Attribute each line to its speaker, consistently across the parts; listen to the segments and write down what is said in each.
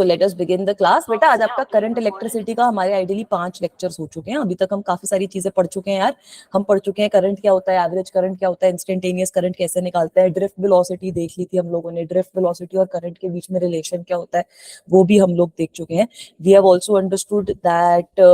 Speaker 1: तो let us begin the class. बेटा आज आपका करंट इलेक्ट्रिसिटी का हमारे आइडियली 5 लेक्चर्स हो चुके हैं। अभी तक हम काफी सारी चीजें पढ़ चुके हैं यार। हम पढ़ चुके हैं करंट क्या होता है, एवरेज करंट क्या होता है, इंस्टेंटेनियस करंट कैसे निकालते हैं, ड्रिफ्ट वेलोसिटी देख ली थी हम लोगों ने, ड्रिफ्ट वेलोसिटी और करंट के बीच में रिलेशन क्या होता है वो भी हम लोग देख चुके हैं। We have also understood that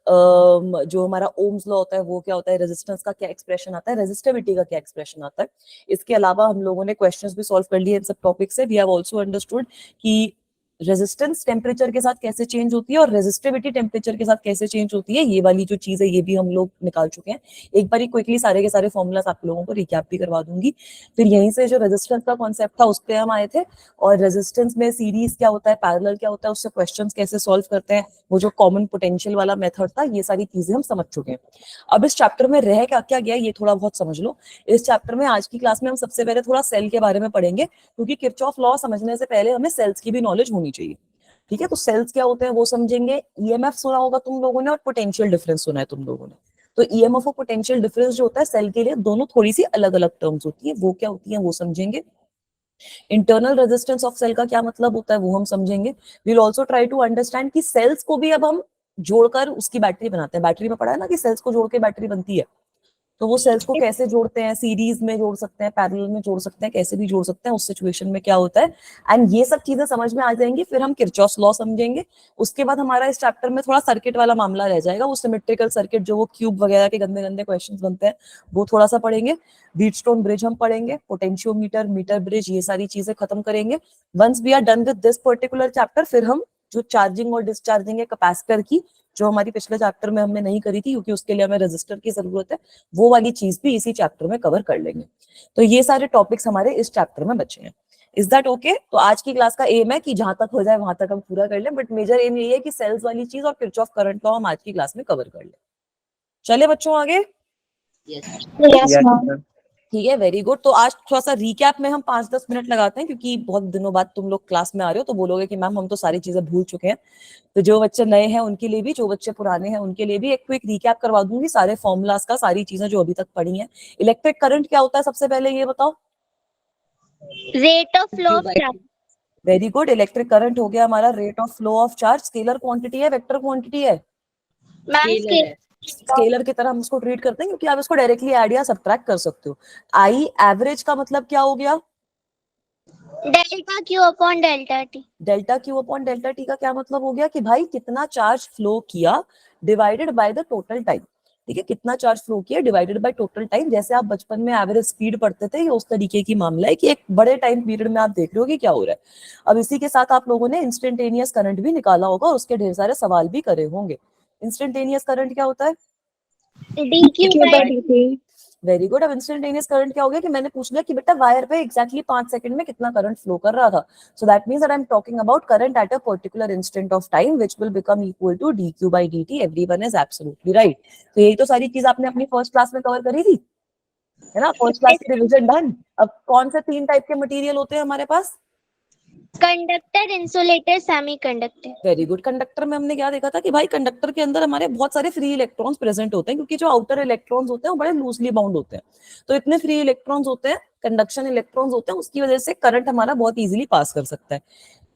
Speaker 1: जो हमारा ओम्स लॉ होता है वो क्या होता है, रेजिस्टेंस का क्या एक्सप्रेशन आता है, रेजिस्टिविटी का क्या एक्सप्रेशन आता है। इसके अलावा हम लोगों ने क्वेश्चंस भी सॉल्व कर लिए इन सब टॉपिक से। वी हैव ऑल्सो अंडरस्टूड कि रेजिस्टेंस टेम्परेचर के साथ कैसे चेंज होती है और रेजिस्टिविटी टेम्परेचर के साथ कैसे चेंज होती है, ये वाली जो चीज है ये भी हम लोग निकाल चुके हैं। एक बार क्विकली सारे के सारे फॉर्मूलाज आप लोगों को रिकैप भी करवा दूंगी। फिर यहीं से जो रेजिस्टेंस का कॉन्सेप्ट था उस पर हम आए थे, और रेजिस्टेंस में सीरीज क्या होता है, पैरेलल क्या होता है, उससे क्वेश्चंस कैसे सॉल्व करते हैं, वो जो कॉमन पोटेंशियल वाला मेथड था, ये सारी चीजें हम समझ चुके हैं। अब इस चैप्टर में रह क्या क्या गया ये थोड़ा बहुत समझ लो। इस चैप्टर में आज की क्लास में हम सबसे पहले थोड़ा सेल के बारे में पढ़ेंगे, क्योंकि किरचॉफ लॉ समझने से पहले हमें सेल्स की भी नॉलेज होनी चाहिए। ठीक है, तो सेल्स क्या होते हैं वो समझेंगे। ईएमएफ सुना होगा तुम लोगों ने और पोटेंशियल डिफरेंस सुना है तुम लोगों ने। तो ईएमएफ और पोटेंशियल डिफरेंस जो होता है सेल के लिए, दोनों थोड़ी सी अलग अलग टर्म्स होती है, वो क्या होती है वो समझेंगे। इंटरनल रेजिस्टेंस ऑफ सेल का क्या मतलब होता है वो हम समझेंगे। We will also try to understand कि सेल्स को भी अब हम जोड़कर उसकी बैटरी बनाते हैं। बैटरी में पढ़ा है ना कि सेल्स को जोड़ के बैटरी बनती है, तो वो सेल्स को कैसे जोड़ते हैं, सीरीज में जोड़ सकते हैं, पैरेलल में जोड़ सकते हैं, कैसे भी जोड़ सकते हैं, उस सिचुएशन में क्या होता है, एंड ये सब चीजें समझ में आ जाएंगी। फिर हम किरचॉफ लॉ समझेंगे। उसके बाद हमारा इस चैप्टर में थोड़ा सर्किट वाला मामला रह जाएगा, वो सिमेट्रिकल सर्किट जो वो क्यूब वगैरह के गंदे गंदे क्वेश्चंस बनते हैं वो थोड़ा सा पढ़ेंगे। व्हीटस्टोन ब्रिज हम पढ़ेंगे, पोटेंशियोमीटर, मीटर ब्रिज, ये सारी चीजें खत्म करेंगे। Once we are done with this particular chapter, फिर हम जो चार्जिंग और डिस्चार्जिंग है कैपेसिटर की, जो हमारी पिछले चैप्टर में हमने नहीं करी थी क्योंकि उसके लिए हमें रजिस्टर की जरूरत है, वो वाली चीज भी इसी चैप्टर में कवर कर लेंगे। तो ये सारे टॉपिक्स हमारे इस चैप्टर में बचे हैं। Is that okay? तो आज की क्लास का एम है कि जहां तक हो जाए वहां तक हम पूरा कर लें, बट मेजर एम यही है कि सेल्स वाली चीज और किरचॉफ करंट लॉ हम आज की क्लास में कवर कर लें। चले बच्चों आगे। ठीक है, वेरी गुड। तो आज थोड़ा सा रिकैप में हम 5-10 मिनट लगाते हैं, क्योंकि बहुत दिनों बाद तुम लोग क्लास में आ रहे हो तो बोलोगे कि मैम हम तो सारी चीजें भूल चुके हैं। तो जो बच्चे नए हैं उनके लिए भी, जो बच्चे पुराने हैं उनके लिए भी एक क्विक रिकैप करवा दूंगी सारे फॉर्मूलाज का, सारी चीजें जो अभी तक पढ़ी हैं। इलेक्ट्रिक करंट क्या होता है सबसे पहले ये बताओ।
Speaker 2: Rate of flow of charge.
Speaker 1: Very good. Electric current हो गया हमारा rate of flow of charge. Scalar quantity है, वेक्टर क्वांटिटी है? स्केलर की तरह हम इसको ट्रीट करते हैं, क्योंकि आप इसको डायरेक्टली ऐड या सब्ट्रैक्ट कर सकते हो। आई एवरेज का मतलब क्या हो गया?
Speaker 2: Delta Q upon delta T.
Speaker 1: Delta Q upon delta T का क्या मतलब हो गया कि भाई कितना चार्ज फ्लो किया divided by the total time. ठीक है, कितना चार्ज फ्लो किया डिवाइडेड बाय टोटल टाइम। जैसे आप बचपन में एवरेज स्पीड पढ़ते थे, ये उस तरीके की मामला है कि एक बड़े टाइम पीरियड में आप देख रहे हो कि क्या हो रहा है। अब इसी के साथ आप लोगों ने इंस्टेंटेनियस करंट भी निकाला होगा और उसके ढेर सारे सवाल भी करे होंगे। इंस्टेंटेनियस करंट क्या होता है?
Speaker 2: dq/dt।
Speaker 1: Very good. अब इंस्टेंटेनियस करंट क्या हो गया कि मैंने पूछ लिया कि बेटा वायर पे एग्जैक्टली 5 सेकंड में कितना करंट फ्लो कर रहा था। So that means that I am talking about current at a particular instant of time which will become equal to dq/dt। Everyone is absolutely right. तो यही तो सारी चीज आपने अपनी फर्स्ट क्लास में कवर करी थी, है ना? फर्स्ट क्लास की रिवीजन डन। अब कौन से 3 टाइप के मटेरियल होते हैं हमारे पास?
Speaker 2: Conductor, insulator, semiconductor.
Speaker 1: Very good. Conductor में हमने क्या देखा था कि भाई कंडक्टर के अंदर हमारे बहुत सारे फ्री इलेक्ट्रॉन्स प्रेजेंट होते हैं, क्योंकि जो आउटर इलेक्ट्रॉन्स होते हैं वो बड़े लूजली बाउंड होते हैं। तो इतने फ्री इलेक्ट्रॉन्स होते हैं, कंडक्शन इलेक्ट्रॉन्स होते हैं, उसकी वजह से करंट हमारा बहुत इजीली पास कर सकता है।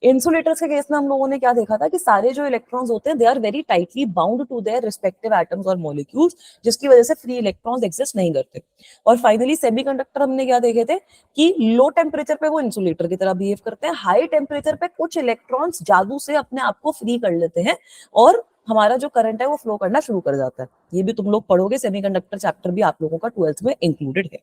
Speaker 1: इंसुलेटर्स के केस में हम लोगों ने क्या देखा था कि सारे जो इलेक्ट्रॉन्स होते हैं they are very tightly bound to their respective atoms और मॉलिक्यूल्स, जिसकी वजह से फ्री इलेक्ट्रॉन्स एग्जिस्ट नहीं करते। और फाइनली सेमीकंडक्टर हमने क्या देखे थे कि लो टेम्परेचर पे वो इंसुलेटर की तरह बिहेव करते हैं, हाई टेम्परेचर पे कुछ इलेक्ट्रॉन्स जादू से अपने आप को फ्री कर लेते हैं और हमारा जो करंट है वो फ्लो करना शुरू कर जाता है। ये भी तुम लोग पढ़ोगे, सेमीकंडक्टर चैप्टर भी आप लोगों का 12th में इंक्लूडेड है।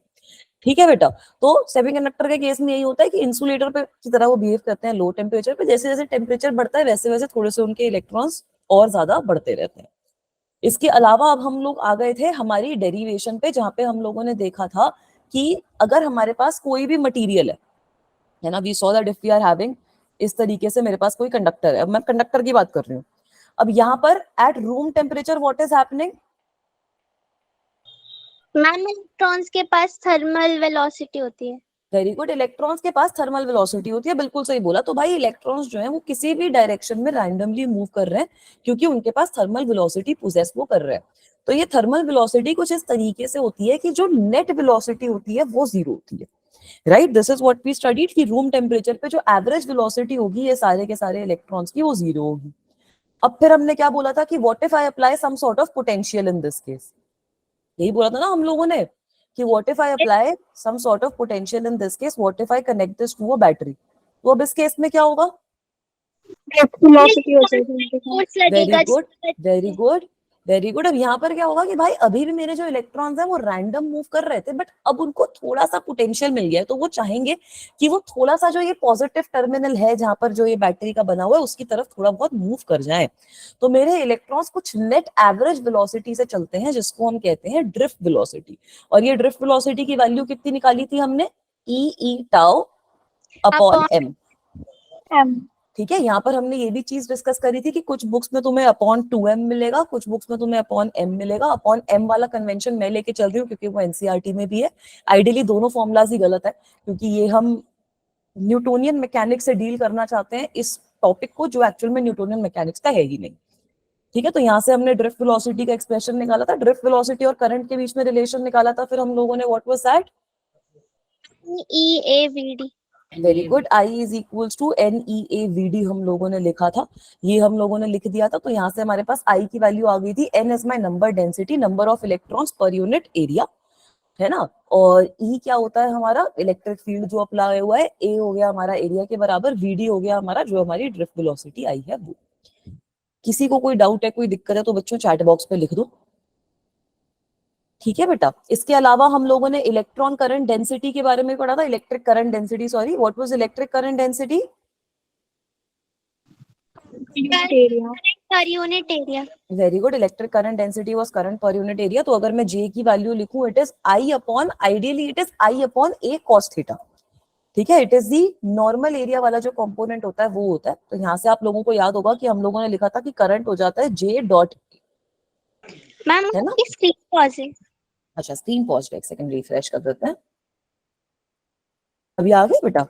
Speaker 1: ठीक है बेटा। तो सेमीकंडक्टर के केस में यही होता है कि इंसुलेटर पे की तरह वो बिहेव करते हैं लो टेम्परेचर पे। जैसे जैसे टेम्परेचर बढ़ता है वैसे वैसे थोड़े से उनके इलेक्ट्रॉन्स और ज्यादा बढ़ते रहते हैं। इसके अलावा अब हम लोग आ गए थे हमारी डेरिवेशन पे, जहां पे हम लोगों ने देखा था कि अगर हमारे पास कोई भी मटीरियल है ना, we saw that if we are having, इस तरीके से मेरे पास कोई कंडक्टर है, अब मैं कंडक्टर की बात कर रही हूँ। अब यहाँ पर at room temperature what is happening?
Speaker 2: Ma'am electrons के पास थर्मल वेलोसिटी होती है।
Speaker 1: Very good. इलेक्ट्रॉन्स के पास थर्मल वेलोसिटी होती है, बिल्कुल सही बोला। तो भाई इलेक्ट्रॉन्स जो है वो किसी भी डायरेक्शन में रैंडमली मूव कर रहे हैं, क्योंकि उनके पास थर्मल वेलोसिटी पोजेस वो कर रहे हैं। तो ये थर्मल वेलोसिटी कुछ इस तरीके से होती है कि जो नेट वेलोसिटी होती है वो जीरो होती है। Right, this is what we studied कि रूम टेम्परेचर पे जो एवरेज वेलोसिटी होगी ये सारे के सारे इलेक्ट्रॉन्स की वो जीरो होगी। अब फिर हमने क्या बोला था कि what if I apply some sort of potential in this case, यही बोला था ना हम लोगों ने कि what if I apply some sort of potential in this case, what if I connect this to a battery, तो अब इस केस में क्या होगा?
Speaker 2: वेलोसिटी हो जाएगी, फोर्स
Speaker 1: वेरी
Speaker 2: लगेगा
Speaker 1: good, very good, very good. अब यहाँ पर क्या होगा कि भाई अभी भी मेरे जो इलेक्ट्रॉन्स हैं वो रैंडम मूव कर रहे थे, बट अब उनको थोड़ा सा पोटेंशियल मिल गया है, तो वो चाहेंगे कि वो थोड़ा सा जो ये पॉजिटिव टर्मिनल है जहां पर जो ये बैटरी का बना हुआ है उसकी तरफ थोड़ा बहुत मूव कर जाए। तो मेरे इलेक्ट्रॉन्स कुछ नेट एवरेज वेलोसिटी से चलते हैं जिसको हम कहते हैं ड्रिफ्ट वेलोसिटी। और ये ड्रिफ्ट वेलोसिटी की वैल्यू कितनी निकाली थी हमने? ई टाउ अपॉन एम। ठीक है, यहाँ पर हमने ये भी चीज डिस्कस करी थी कि कुछ बुक्स में तुम्हें अपॉन 2m मिलेगा, कुछ बुक्स में तुम्हें अपॉन m मिलेगा। अपॉन m वाला कन्वेंशन मैं लेके चल रही हूँ क्योंकि वो एनसीईआरटी में भी है। आइडियली दोनों फॉर्मुलाज ही गलत है क्योंकि ये हम न्यूटोनियन मैकेनिक्स से डील करना चाहते हैं इस टॉपिक को जो एक्चुअल में न्यूटोनियन मैकेनिक्स का है ही नहीं। ठीक है, तो यहाँ से हमने ड्रिफ्ट वेलोसिटी का एक्सप्रेशन निकाला था, ड्रिफ्ट वेलोसिटी और करंट के बीच में रिलेशन निकाला था। फिर हम लोगों ने what was that?
Speaker 2: EAVD।
Speaker 1: Very good, I is equals to NEAVD हम लोगों ने लिखा था, ये हम लोगों ने लिख दिया था। तो यहाँ से हमारे पास आई की वैल्यू आ गई थी, N is my number density, number of electrons per unit area, है ना। और E क्या होता है हमारा? इलेक्ट्रिक फील्ड जो अप्लाई हुआ है। A हो गया हमारा एरिया के बराबर, VD हो गया हमारा जो हमारी ड्रिफ्ट वेलोसिटी आई है वो। किसी को कोई डाउट है, कोई दिक्कत है तो बच्चों चैट बॉक्स पे लिख दो। ठीक है बेटा, इसके अलावा हम लोगों ने इलेक्ट्रॉन करंट डेंसिटी के बारे में पढ़ा था, electric current density, sorry, what was electric current density?
Speaker 2: Per unit area.
Speaker 1: Very good, electric current density was current per unit area. तो अगर मैं J की वैल्यू लिखूं, it is I upon, ideally it is I upon A cos theta. ठीक है, it is the normal area वाला जो component होता है वो होता है। तो यहाँ से आप लोगों को याद होगा कि हम लोगों ने लिखा था कि करंट हो जाता है J डॉट,
Speaker 2: मैम
Speaker 1: है ना।
Speaker 2: उसकी स्क्रीन पॉज है।
Speaker 1: अच्छा, स्क्रीन पॉज, एक सेकंड रिफ्रेश कर देते हैं। अभी आ गई बेटा?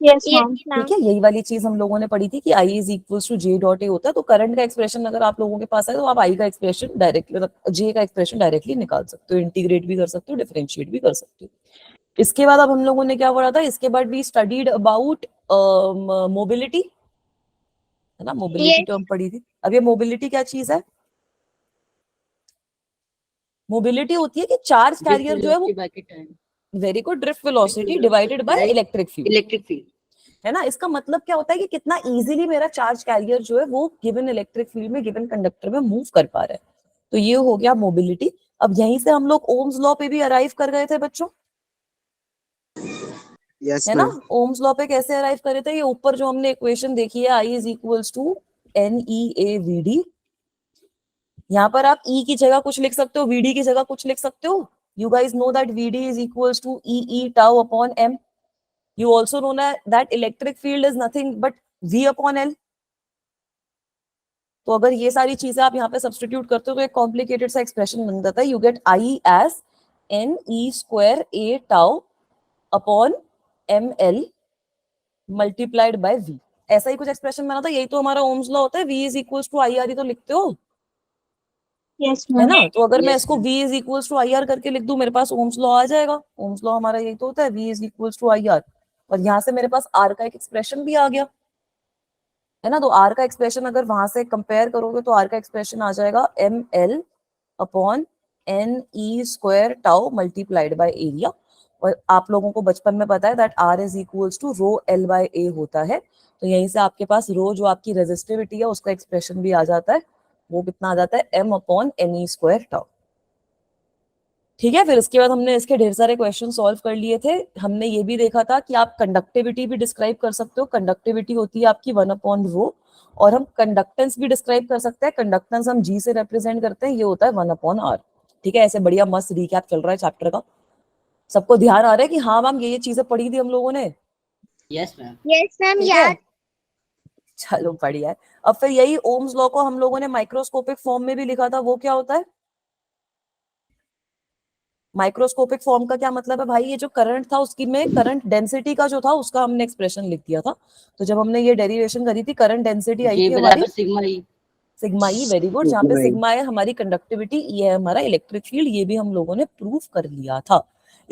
Speaker 2: Yes ma'am.
Speaker 1: ठीक है, यही वाली चीज हम लोगों ने पढ़ी थी कि I is equals to J dot A होता है। तो करंट का एक्सप्रेशन अगर आप लोगों के पास है तो आप I का एक्सप्रेशन डायरेक्टली, J का एक्सप्रेशन डायरेक्टली निकाल सकते हो, इंटीग्रेट भी कर सकते हो, डिफरेंशिएट भी कर सकते हो। इसके बाद अब हम लोगों ने क्या पढ़ा था? इसके बाद वी स्टडीड अबाउट मोबिलिटी, है ना, मोबिलिटी टर्म पढ़ी थी। अब ये मोबिलिटी क्या चीज है? मोबिलिटी होती है कि चार्ज कैरियर जो है वो, very good, drift velocity divided by electric field, है ना। इसका मतलब क्या होता है कि कितना इजीली मेरा चार्ज कैरियर जो है वो गिवन इलेक्ट्रिक फील्ड में, गिवन कंडक्टर में मूव कर पा रहा है। तो ये हो गया मोबिलिटी। अब यहीं से हम लोग ओम्स लॉ पे भी अराइव कर गए थे बच्चों,
Speaker 3: यस
Speaker 1: है ना।
Speaker 3: मैम।
Speaker 1: ओम्स लॉ पे कैसे अराइव करे थे? ये ऊपर जो हमने इक्वेशन देखी है, आई इज इक्वल्स टू NEAVD। यहाँ पर आप E की जगह कुछ लिख सकते हो, VD की जगह कुछ लिख सकते हो। You guys know that VD is equals to E tau upon M। You also know that electric field is nothing but V upon L। तो अगर ये सारी चीजें आप यहाँ पे सब्सटीट्यूट करते हो तो एक कॉम्प्लिकेटेड सा एक्सप्रेशन बन जाता है। You get I as NE square A tau upon ML multiplied by V। ऐसा ही कुछ एक्सप्रेशन बना था, यही तो हमारा ओम्स लॉ होता है। V is equals to IR ही तो लिखते हो,
Speaker 2: यस
Speaker 1: है ना। तो अगर मैं
Speaker 3: Yes,
Speaker 1: इसको
Speaker 3: ma'am.
Speaker 1: V is equals to IR करके लिख दूं, मेरे पास ओम्स लॉ आ जाएगा। ओम्स लॉ हमारा यही तो होता है, V is equals to IR। और यहाँ से मेरे पास R का एक एक्सप्रेशन भी आ गया, है ना। तो R का एक्सप्रेशन अगर वहां से कंपेयर करोगे तो R का एक्सप्रेशन आ जाएगा ML upon NE square tau multiplied by area. और आप लोगों को बचपन में पता है that R is equals to rho L by A होता है। तो यहीं से आपके पास रो जो आपकी रेजिस्टिविटी है उसका एक्सप्रेशन भी आ जाता है, वो कितना आ जाता है? M upon NE square tau. ठीक है, फिर इसके बाद हमने इसके ढेर सारे क्वेश्चन सॉल्व कर लिए थे। हमने ये भी देखा था कि आप कंडक्टिविटी भी डिस्क्राइब कर सकते हो। कंडक्टिविटी होती है आपकी 1 अपॉन रो। और हम कंडक्टेंस भी डिस्क्राइब कर सकते हैं। कंडक्टेंस हम G से रिप्रेजेंट करते हैं, ये होता है 1 अपॉन R। ठीक है, ऐसे बढ़िया मस्त रिकैप चल रहा है चैप्टर का। सबको ध्यान आ रहा है कि हाँ मैम ये चीजें पढ़ी थी हम लोगों ने?
Speaker 3: Yes ma'am.
Speaker 2: यस मैम
Speaker 1: ठीक है,
Speaker 2: याद।
Speaker 1: चलो बढ़िया है। अब फिर यही ओम्स लॉ को हम लोगों ने माइक्रोस्कोपिक फॉर्म में भी लिखा था, वो क्या होता है? माइक्रोस्कोपिक फॉर्म का क्या मतलब है भाई? ये जो करंट था उसकी में करंट डेंसिटी का जो था उसका हमने एक्सप्रेशन लिख दिया था। तो जब हमने ये डेरिवेशन करी थी, करंट डेंसिटी आई थी हमारी सिग्मा ई। वेरी गुड, जहाँ पे सिग्मा है हमारी कंडक्टिविटी, ई है हमारा इलेक्ट्रिक फील्ड। ये भी हम लोगों ने प्रूव कर लिया था।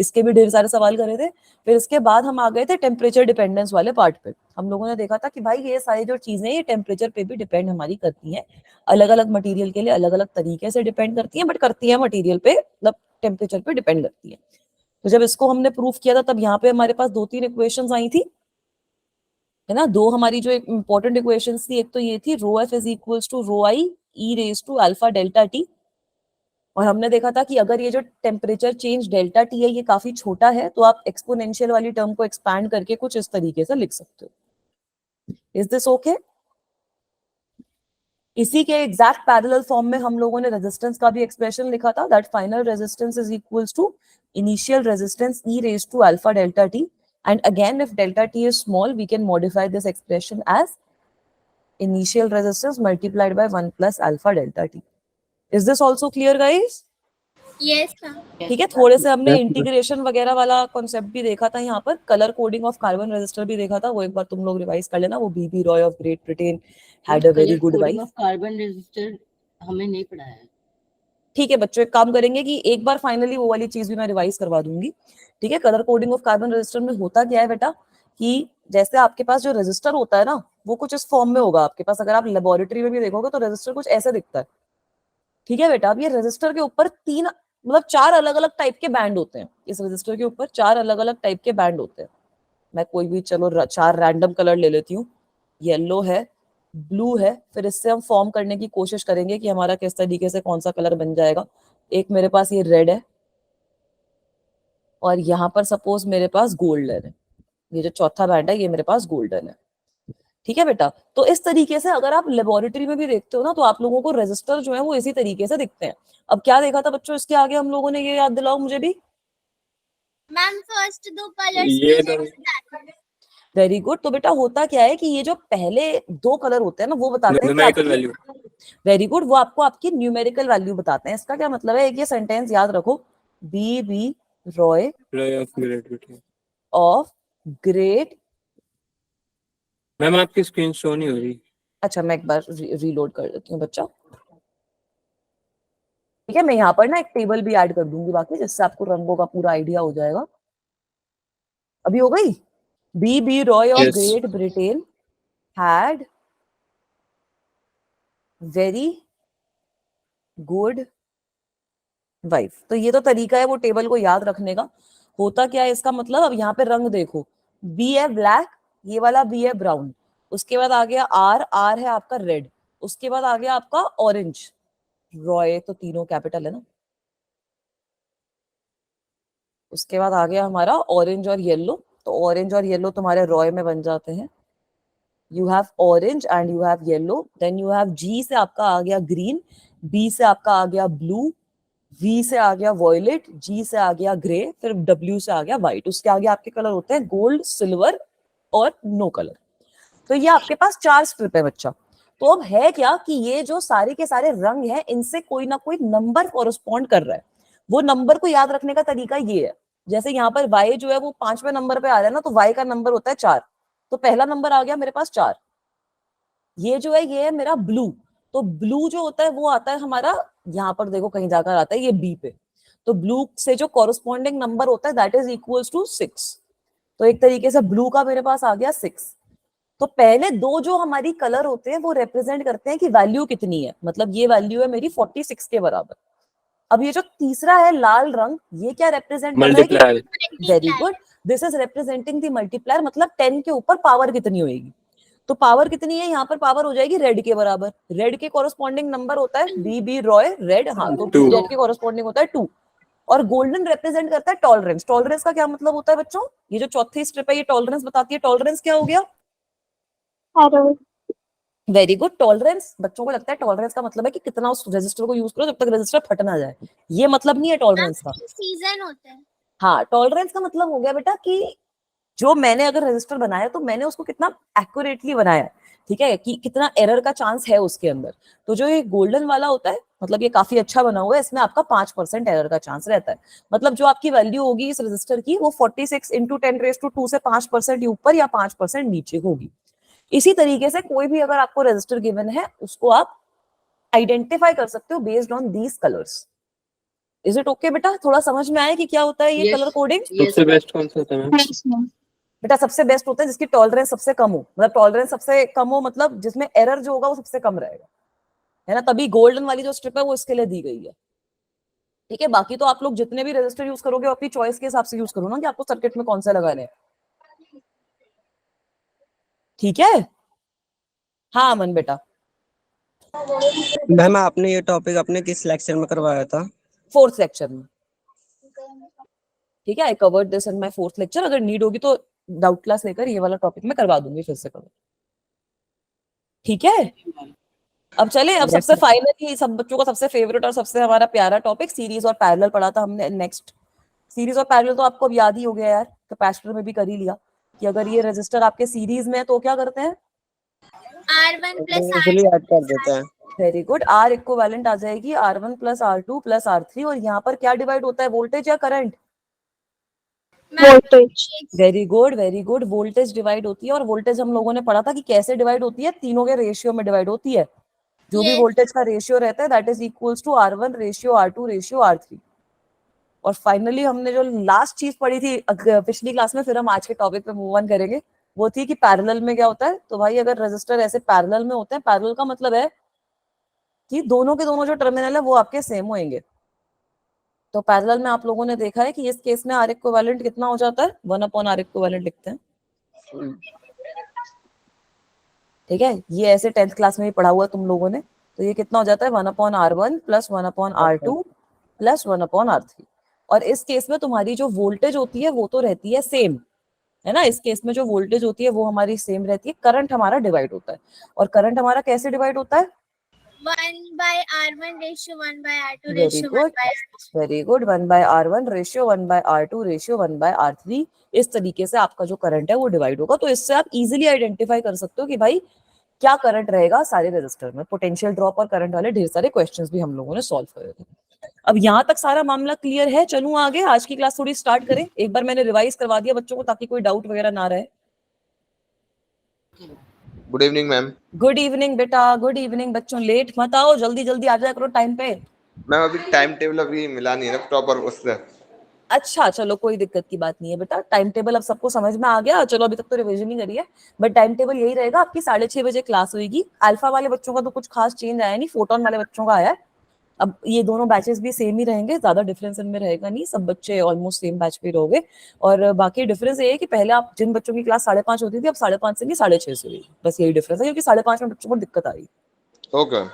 Speaker 1: इसके भी ढेर सारे सवाल करे थे। फिर इसके बाद हम आ गए थे टेम्परेचर डिपेंडेंस वाले पार्ट पे। हम लोगों ने देखा था कि भाई ये सारी जो चीजें ये टेम्परेचर पे भी डिपेंड हमारी करती हैं, अलग अलग मटेरियल के लिए अलग अलग तरीके से डिपेंड करती हैं, बट करती है मटेरियल पे, मतलब टेम्परेचर पे डिपेंड करती है। तो जब इसको हमने प्रूफ किया था तब यहाँ पे हमारे पास 2-3 इक्वेशंस आई थी, है ना। दो हमारी जो इंपॉर्टेंट इक्वेशंस थी, एक तो ये थी rho F is equals to rho I e raise to alpha delta T, और हमने देखा था कि अगर ये जो टेम्परेचर चेंज डेल्टा टी है ये काफी छोटा है तो आप एक्सपोनेंशियल वाली टर्म को एक्सपैंड करके कुछ इस तरीके से लिख सकते हो। Is this okay? इसी के एग्जैक्ट पैरेलल फॉर्म में हम लोगों ने रेजिस्टेंस का भी एक्सप्रेशन लिखा था, that final resistance is equals to initial resistance e raise to alpha delta T, and again if delta t is small we can modify this expression as initial resistance multiplied by 1 plus alpha delta t. Is this also clear guys?
Speaker 2: Yes, ma'am.
Speaker 1: ठीक है, थोड़े से हमने integration वगैरह वाला concept भी देखा था, यहाँ पर colour coding of carbon resistor भी देखा था, वो एक बार तुम लोग रिवाइज कर लेना। वो B B Roy of Great Britain had a very good wife.
Speaker 3: Carbon resistor हमें नहीं पढ़ाया है।
Speaker 1: ठीक है बच्चों, एक काम करेंगे कि एक बार फाइनली वो वाली चीज भी मैं रिवाइज करवा दूंगी। ठीक है, colour coding of carbon resistor में होता क्या है बेटा, कि जैसे आपके पास जो रेजिस्टर होता है ना वो कुछ इस फॉर्म में होगा आपके पास। अगर आप लेबोरेटरी में भी देखोगे तो रेजिस्टर कुछ ऐसे दिखता है। ठीक है बेटा, अब ये रेजिस्टर के ऊपर तीन मतलब 4 अलग अलग टाइप के बैंड होते हैं। इस रेजिस्टर के ऊपर 4 अलग अलग टाइप के बैंड होते हैं। मैं कोई भी चलो 4 रैंडम कलर ले लेती हूँ। येलो है, ब्लू है, फिर इससे हम फॉर्म करने की कोशिश करेंगे कि हमारा किस तरीके से कौन सा कलर बन जाएगा। एक मेरे पास ये रेड है, और यहाँ पर सपोज मेरे पास गोल्डन है। ये जो चौथा बैंड है ये मेरे पास गोल्डन है। ठीक है बेटा, तो इस तरीके से अगर आप लेबोरेटरी में भी देखते हो ना तो आप लोगों को रेजिस्टर जो है वो इसी तरीके से दिखते हैं। अब क्या देखा था बच्चों इसके आगे हम लोगों ने, ये याद दिलाओ मुझे भी।
Speaker 2: मैम फर्स्ट दो कलर्स
Speaker 1: वेरी गुड। तो बेटा होता क्या है कि ये जो पहले 2 कलर होते हैं ना वो बताते हैं
Speaker 4: न्यूमेरिकल वैल्यू।
Speaker 1: वेरी गुड, वो आपको आपकी न्यूमेरिकल वैल्यू बताते हैं। इसका क्या मतलब है, एक ये सेंटेंस याद रखो, B B Roy of Great.
Speaker 4: Ma'am आपकी स्क्रीन शो नहीं हो रही।
Speaker 1: अच्छा मैं एक बार रीलोड कर देती हूँ बच्चा। ठीक है, मैं यहाँ पर ना एक टेबल भी ऐड कर दूंगी बाकी, जिससे आपको रंगों का पूरा आइडिया हो जाएगा। अभी हो गई। B B Roy of
Speaker 4: Yes.
Speaker 1: Great Britain had very good wife. तो ये तो तरीका है वो टेबल को याद रखने का। होता क्या है इसका मतलब, अब यहाँ पे रंग देखो, बी है ब्लैक, ये वाला बी है ब्राउन, उसके बाद आ गया आर, आर है आपका रेड, उसके बाद आ गया आपका ऑरेंज। रॉय तो तीनों कैपिटल है ना। उसके बाद आ गया हमारा ऑरेंज और येलो, तो ऑरेंज और येलो तुम्हारे रॉय में बन जाते हैं। You have orange and you have yellow. Then you have G से आपका आ गया ग्रीन, बी से आपका आ गया ब्लू, वी से आ गया वॉयलेट, जी से आ गया ग्रे, फिर डब्ल्यू से आ गया व्हाइट। उसके आगे आपके कलर होते हैं गोल्ड, सिल्वर और नो कलर। तो ये आपके पास 4 स्ट्रिप है बच्चा। तो अब है क्या कि ये जो सारे के सारे रंग हैं इनसे कोई ना कोई नंबर कॉरेस्पॉन्ड कर रहा है। वो नंबर को याद रखने का तरीका ये है, जैसे यहाँ पर y जो है वो 5वें नंबर पे आ रहा है ना, तो y का नंबर होता है 4, तो पहला नंबर आ गया मेरे पास 4। ये जो है ये है मेरा ब्लू, तो ब्लू जो होता है वो आता है हमारा, यहाँ पर देखो कहीं जाकर आता है ये बी पे, तो ब्लू से जो कॉरेस्पॉन्डिंग नंबर होता है दैट इज इक्वल्स टू 6। तो एक तरीके से ब्लू का मेरे पास आ गया 6। तो पहले 2 जो हमारी कलर होते हैं वो रिप्रेजेंट करते हैं कि वैल्यू कितनी है, मतलब ये वैल्यू है मेरी 46 के बराबर। अब ये जो तीसरा है लाल रंग, ये क्या रिप्रेजेंट कर रहा है
Speaker 4: मल्टीप्लाई।
Speaker 1: कि very good, this is representing the multiplier, मतलब 10 के ऊपर पावर कितनी होगी। तो पावर कितनी है, यहाँ पर पावर हो जाएगी रेड के बराबर। रेड के कॉरेस्पॉन्डिंग नंबर होता है बी बी रॉय रेड, हाँ तो
Speaker 4: Two.
Speaker 1: रेड के कॉरेस्पॉन्डिंग होता है 2। और गोल्डन रिप्रेजेंट करता है टॉलरेंस। टॉलरेंस का क्या मतलब होता है बच्चों, ये जो चौथी स्ट्रिप है ये टॉलरेंस बताती है। टॉलरेंस क्या हो गया, वेरी गुड। टॉलरेंस बच्चों को लगता है टॉलरेंस का मतलब है कि कितना उस रेजिस्टर को यूज करो जब तक रेजिस्टर फट ना जाए, ये मतलब नहीं है टॉलरेंस का।
Speaker 2: सीजन होते हैं।
Speaker 1: हाँ, टॉलरेंस का मतलब हो गया बेटा कि जो मैंने अगर रजिस्टर बनाया तो मैंने उसको कितना एक्यूरेटली बनाया है, ठीक है, कि कितना एरर का चांस है उसके अंदर। तो जो ये गोल्डन वाला होता है मतलब ये काफी अच्छा बना हुआ है, इसमें आपका 5% एरर का चांस रहता है। मतलब जो आपकी वैल्यू होगी इस रजिस्टर की वो 46 इंटू 10⁻² से 5% ऊपर या 5% नीचे होगी। इसी तरीके से कोई भी अगर आपको रजिस्टर गिवन है उसको आप आइडेंटिफाई कर सकते हो based on these colours. Is it okay बेटा? थोड़ा समझ में आया कि क्या होता है ये
Speaker 3: Yes.
Speaker 1: Colour coding?
Speaker 3: Yes.
Speaker 4: सबसे बेस्ट कौन सा होता है मैम?
Speaker 2: Yes, ma'am.
Speaker 1: बेटा सबसे बेस्ट होता है जिसकी टॉलरेंस सबसे कम हो, मतलब टॉलरेंस सबसे कम हो मतलब जिसमें एरर जो होगा वो सबसे कम रहेगा, है ना? तभी गोल्डन वाली जो स्ट्रिप है वो इसके लिए दी गई है, ठीक है? बाकी तो आप लोग जितने भी रजिस्टर यूज करोगे अपनी चॉइस के हिसाब से यूज करो ना कि आपको सर्किट में कौन सा लगाने हैं, ठीक है? हाँ अमन बेटा।
Speaker 5: मैम आपने ये टॉपिक अपने किस लेक्चर में करवाया था?
Speaker 1: 4th लेक्चर में, ठीक है? I covered this in my 4th lecture. अगर नीड होगी तो डाउट क्लास लेकर ये वाला टॉपिक मैं करवा दूंगी फिर से कवर, ठीक है? अब चले, अब सबसे फाइनली सब बच्चों का सबसे फेवरेट और सबसे हमारा प्यारा टॉपिक सीरीज और पैरेलल पढ़ा था हमने। नेक्स्ट सीरीज और पैरेलल तो आपको अब याद ही हो गया यार, कैपेसिटर में भी कर ही लिया कि अगर ये रेजिस्टर आपके सीरीज में है तो क्या करते हैं?
Speaker 2: R1 plus
Speaker 5: इजीली ऐड कर देते हैं।
Speaker 1: वेरी गुड, आर इक्विवेलेंट आ जाएगी R1 plus R2 plus R3, और यहाँ पर क्या डिवाइड होता है, वोल्टेज या current?
Speaker 2: voltage.
Speaker 1: Very good very good, voltage divide होती है। और वोल्टेज हम लोगों ने पढ़ा था कि कैसे डिवाइड होती है, तीनों के रेशियो में डिवाइड होती है। जो भी
Speaker 2: Yes.
Speaker 1: वोल्टेज का रेशियो रहता है that is equals to R1 ratio R2 ratio R3। और फाइनली हमने जो लास्ट चीज पढ़ी थी पिछली क्लास में, फिर हम आज के टॉपिक पे मूव ऑन करेंगे, वो थी कि पैरेलल में क्या होता है। तो भाई अगर रेजिस्टर ऐसे पैरेलल में होते हैं, पैरेलल का मतलब है कि दोनों के दोनों जो टर्मिनल है वो आपके सेम होंगे। तो पैरेलल में आप लोगों ने देखा है कि इस केस में आर इक्विवेलेंट कितना हो जाता है, 1/r इक्विवेलेंट लिखते हैं, ठीक है? ये ऐसे 10th क्लास में भी पढ़ा हुआ तुम लोगों ने। तो ये कितना हो जाता है, 1/r1 plus 1/r2 plus 1/r3। और इस केस में तुम्हारी जो वोल्टेज होती है वो तो रहती है सेम, है ना? इस केस में जो वोल्टेज होती है वो हमारी सेम रहती है। करंट हमारा डिवाइड होता है, और करंट हमारा कैसे डिवाइड होता है?
Speaker 2: 1/R1 ratio 1/R2
Speaker 1: very
Speaker 2: ratio
Speaker 1: good
Speaker 2: 1/R3.
Speaker 1: Very good, 1/r1 ratio 1/r2 ratio 1/r3। इस तरीके से आपका जो करंट है वो डिवाइड होगा। तो इससे आप इजीली आइडेंटिफाई कर सकते हो कि भाई क्या करंट रहेगा सारे रजिस्टर में। पोटेंशियल ड्रॉप और करंट वाले ढेर सारे क्वेश्चंस भी हम लोगों ने सॉल्व करे थे। अब यहाँ तक सारा मामला क्लियर है? चलूं आगे, आज की क्लास थोड़ी स्टार्ट करें। एक बार मैंने रिवाइज करवा दिया बच्चों को ताकि कोई डाउट वगैरह ना रहे।
Speaker 6: Good evening ma'am.
Speaker 1: Good evening बेटा, गुड इवनिंग बच्चों। लेट मत आओ, जल्दी जल्दी आ जाया करो टाइम पे।
Speaker 6: मैम अभी टाइम टेबल अभी मिला नहीं है ना प्रॉपर उससे।
Speaker 1: अच्छा चलो कोई दिक्कत की बात नहीं है बेटा, टाइम टेबल अब सबको समझ में आ गया। चलो अभी तक तो रिवीजन ही करी है, बट टाइम टेबल यही रहेगा आपकी 6:30 बजे क्लास होगी। अल्फा वाले बच्चों का तो कुछ खास चेंज आया नहीं, फोटोन वाले बच्चों का आया है। अब ये दोनों बैचेस भी सेम ही रहेंगे, ज्यादा डिफरेंस इनमें रहेगा नहीं, सब बच्चे ऑलमोस्ट सेम बैच पे रहोगे। और बाकी डिफरेंस ये है कि पहले आप जिन बच्चों की क्लास 5:30 होती थी, अब 5:30 से नहीं 6:30 से हुई। बस यही डिफरेंस है, क्योंकि 5:30 में बच्चों को दिक्कत आ रही।
Speaker 6: ओके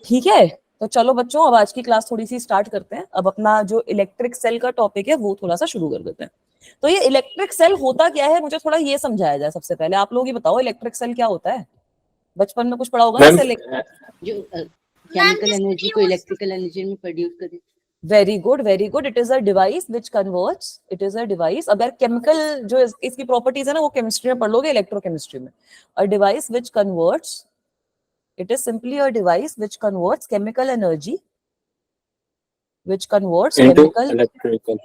Speaker 1: ठीक है, तो चलो बच्चों अब आज की क्लास थोड़ी सी स्टार्ट करते हैं। अब अपना जो इलेक्ट्रिक सेल का टॉपिक है वो थोड़ा सा शुरू कर देते हैं। तो ये इलेक्ट्रिक सेल होता क्या है, मुझे थोड़ा ये समझाया जाए। सबसे पहले आप लोग ये बताओ इलेक्ट्रिक सेल क्या होता है। बचपन में कुछ पढ़ा होगा ना सेल।
Speaker 3: जो केमिकल एनर्जी को इलेक्ट्रिकल एनर्जी में प्रोड्यूस करे।
Speaker 1: Very good very good, it is a device which converts, it is a device. अगर केमिकल जो इसकी प्रॉपर्टीज है ना वो केमिस्ट्री में पढ़ लोगे, इलेक्ट्रोकेमिस्ट्री में। A device which converts, it is simply a device which converts chemical energy, which converts
Speaker 4: into
Speaker 1: chemical
Speaker 4: electrical.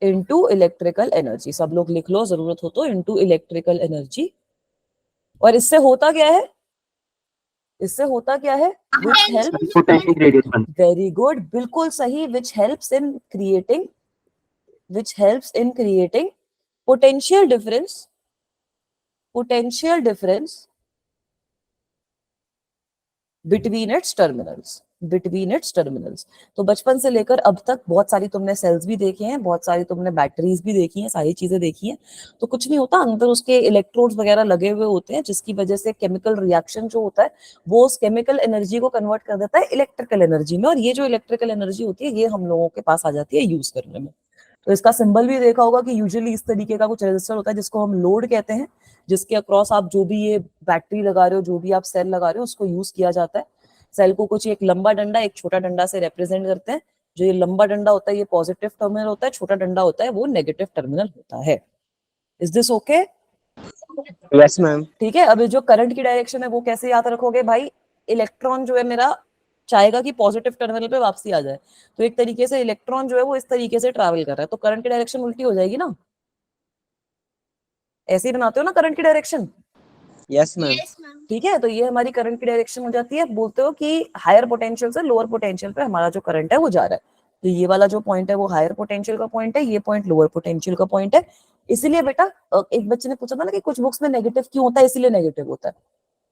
Speaker 1: into electrical energy। सब लोग लिख लो जरूरत हो तो, into electrical energy। और इससे होता क्या है, इससे होता क्या है? which helps,
Speaker 5: potential gradient.
Speaker 1: very good, बिल्कुल सही, which helps in creating, which helps in creating potential difference, potential difference between its terminals, between its terminals. तो बचपन से लेकर अब तक बहुत सारी तुमने सेल्स भी देखे हैं, बहुत सारी तुमने बैटरीज भी देखी हैं, सारी चीजें देखी हैं। तो कुछ नहीं होता, अंदर उसके इलेक्ट्रोड्स वगैरह लगे हुए होते हैं, जिसकी वजह से केमिकल रिएक्शन जो होता है वो उस केमिकल एनर्जी को कन्वर्ट कर देता है इलेक्ट्रिकल एनर्जी में। और ये जो इलेक्ट्रिकल एनर्जी होती है ये हम लोगों के पास आ जाती है यूज करने में। तो इसका सिंबल भी देखा होगा कि यूजुअली इस तरीके का कुछ रेजिस्टर होता है जिसको हम लोड कहते हैं, जिसके अक्रॉस आप जो भी ये बैटरी लगा रहे हो, जो भी आप सेल लगा रहे हो, उसको यूज किया जाता है। सेल को कुछ एक लंबा डंडा एक छोटा डंडा से रिप्रेजेंट करते हैं। जो ये लंबा डंडा होता है ये पॉजिटिव टर्मिनल होता है, छोटा डंडा होता है वो नेगेटिव टर्मिनल होता है। Is this okay?
Speaker 5: Yes ma'am.
Speaker 1: ठीक है, अब जो करंट की डायरेक्शन है वो कैसे याद रखोगे भाई? इलेक्ट्रॉन जो है मेरा चाहेगा कि पॉजिटिव टर्मिनल पे वापसी आ जाए, तो एक तरीके से इलेक्ट्रॉन जो है वो इस तरीके से ट्रैवल कर रहा है, तो करंट की डायरेक्शन उल्टी हो जाएगी ना। ऐसे ही बनाते हो ना करंट की direction.
Speaker 5: Yes ma'am.
Speaker 2: Yes, ma'am.
Speaker 1: ठीक है, तो ये हमारी करंट की डायरेक्शन हो जाती है। बोलते हो कि हायर पोटेंशियल से लोअर पोटेंशियल पे हमारा जो करंट है वो जा रहा है। तो ये वाला जो पॉइंट है वो हायर पोटेंशियल का पॉइंट है, ये पॉइंट लोअर पोटेंशियल का पॉइंट है। इसीलिए बेटा एक बच्चे ने पूछा था ना कि कुछ बुक्स में नेगेटिव क्यों होता है, इसीलिए नेगेटिव होता है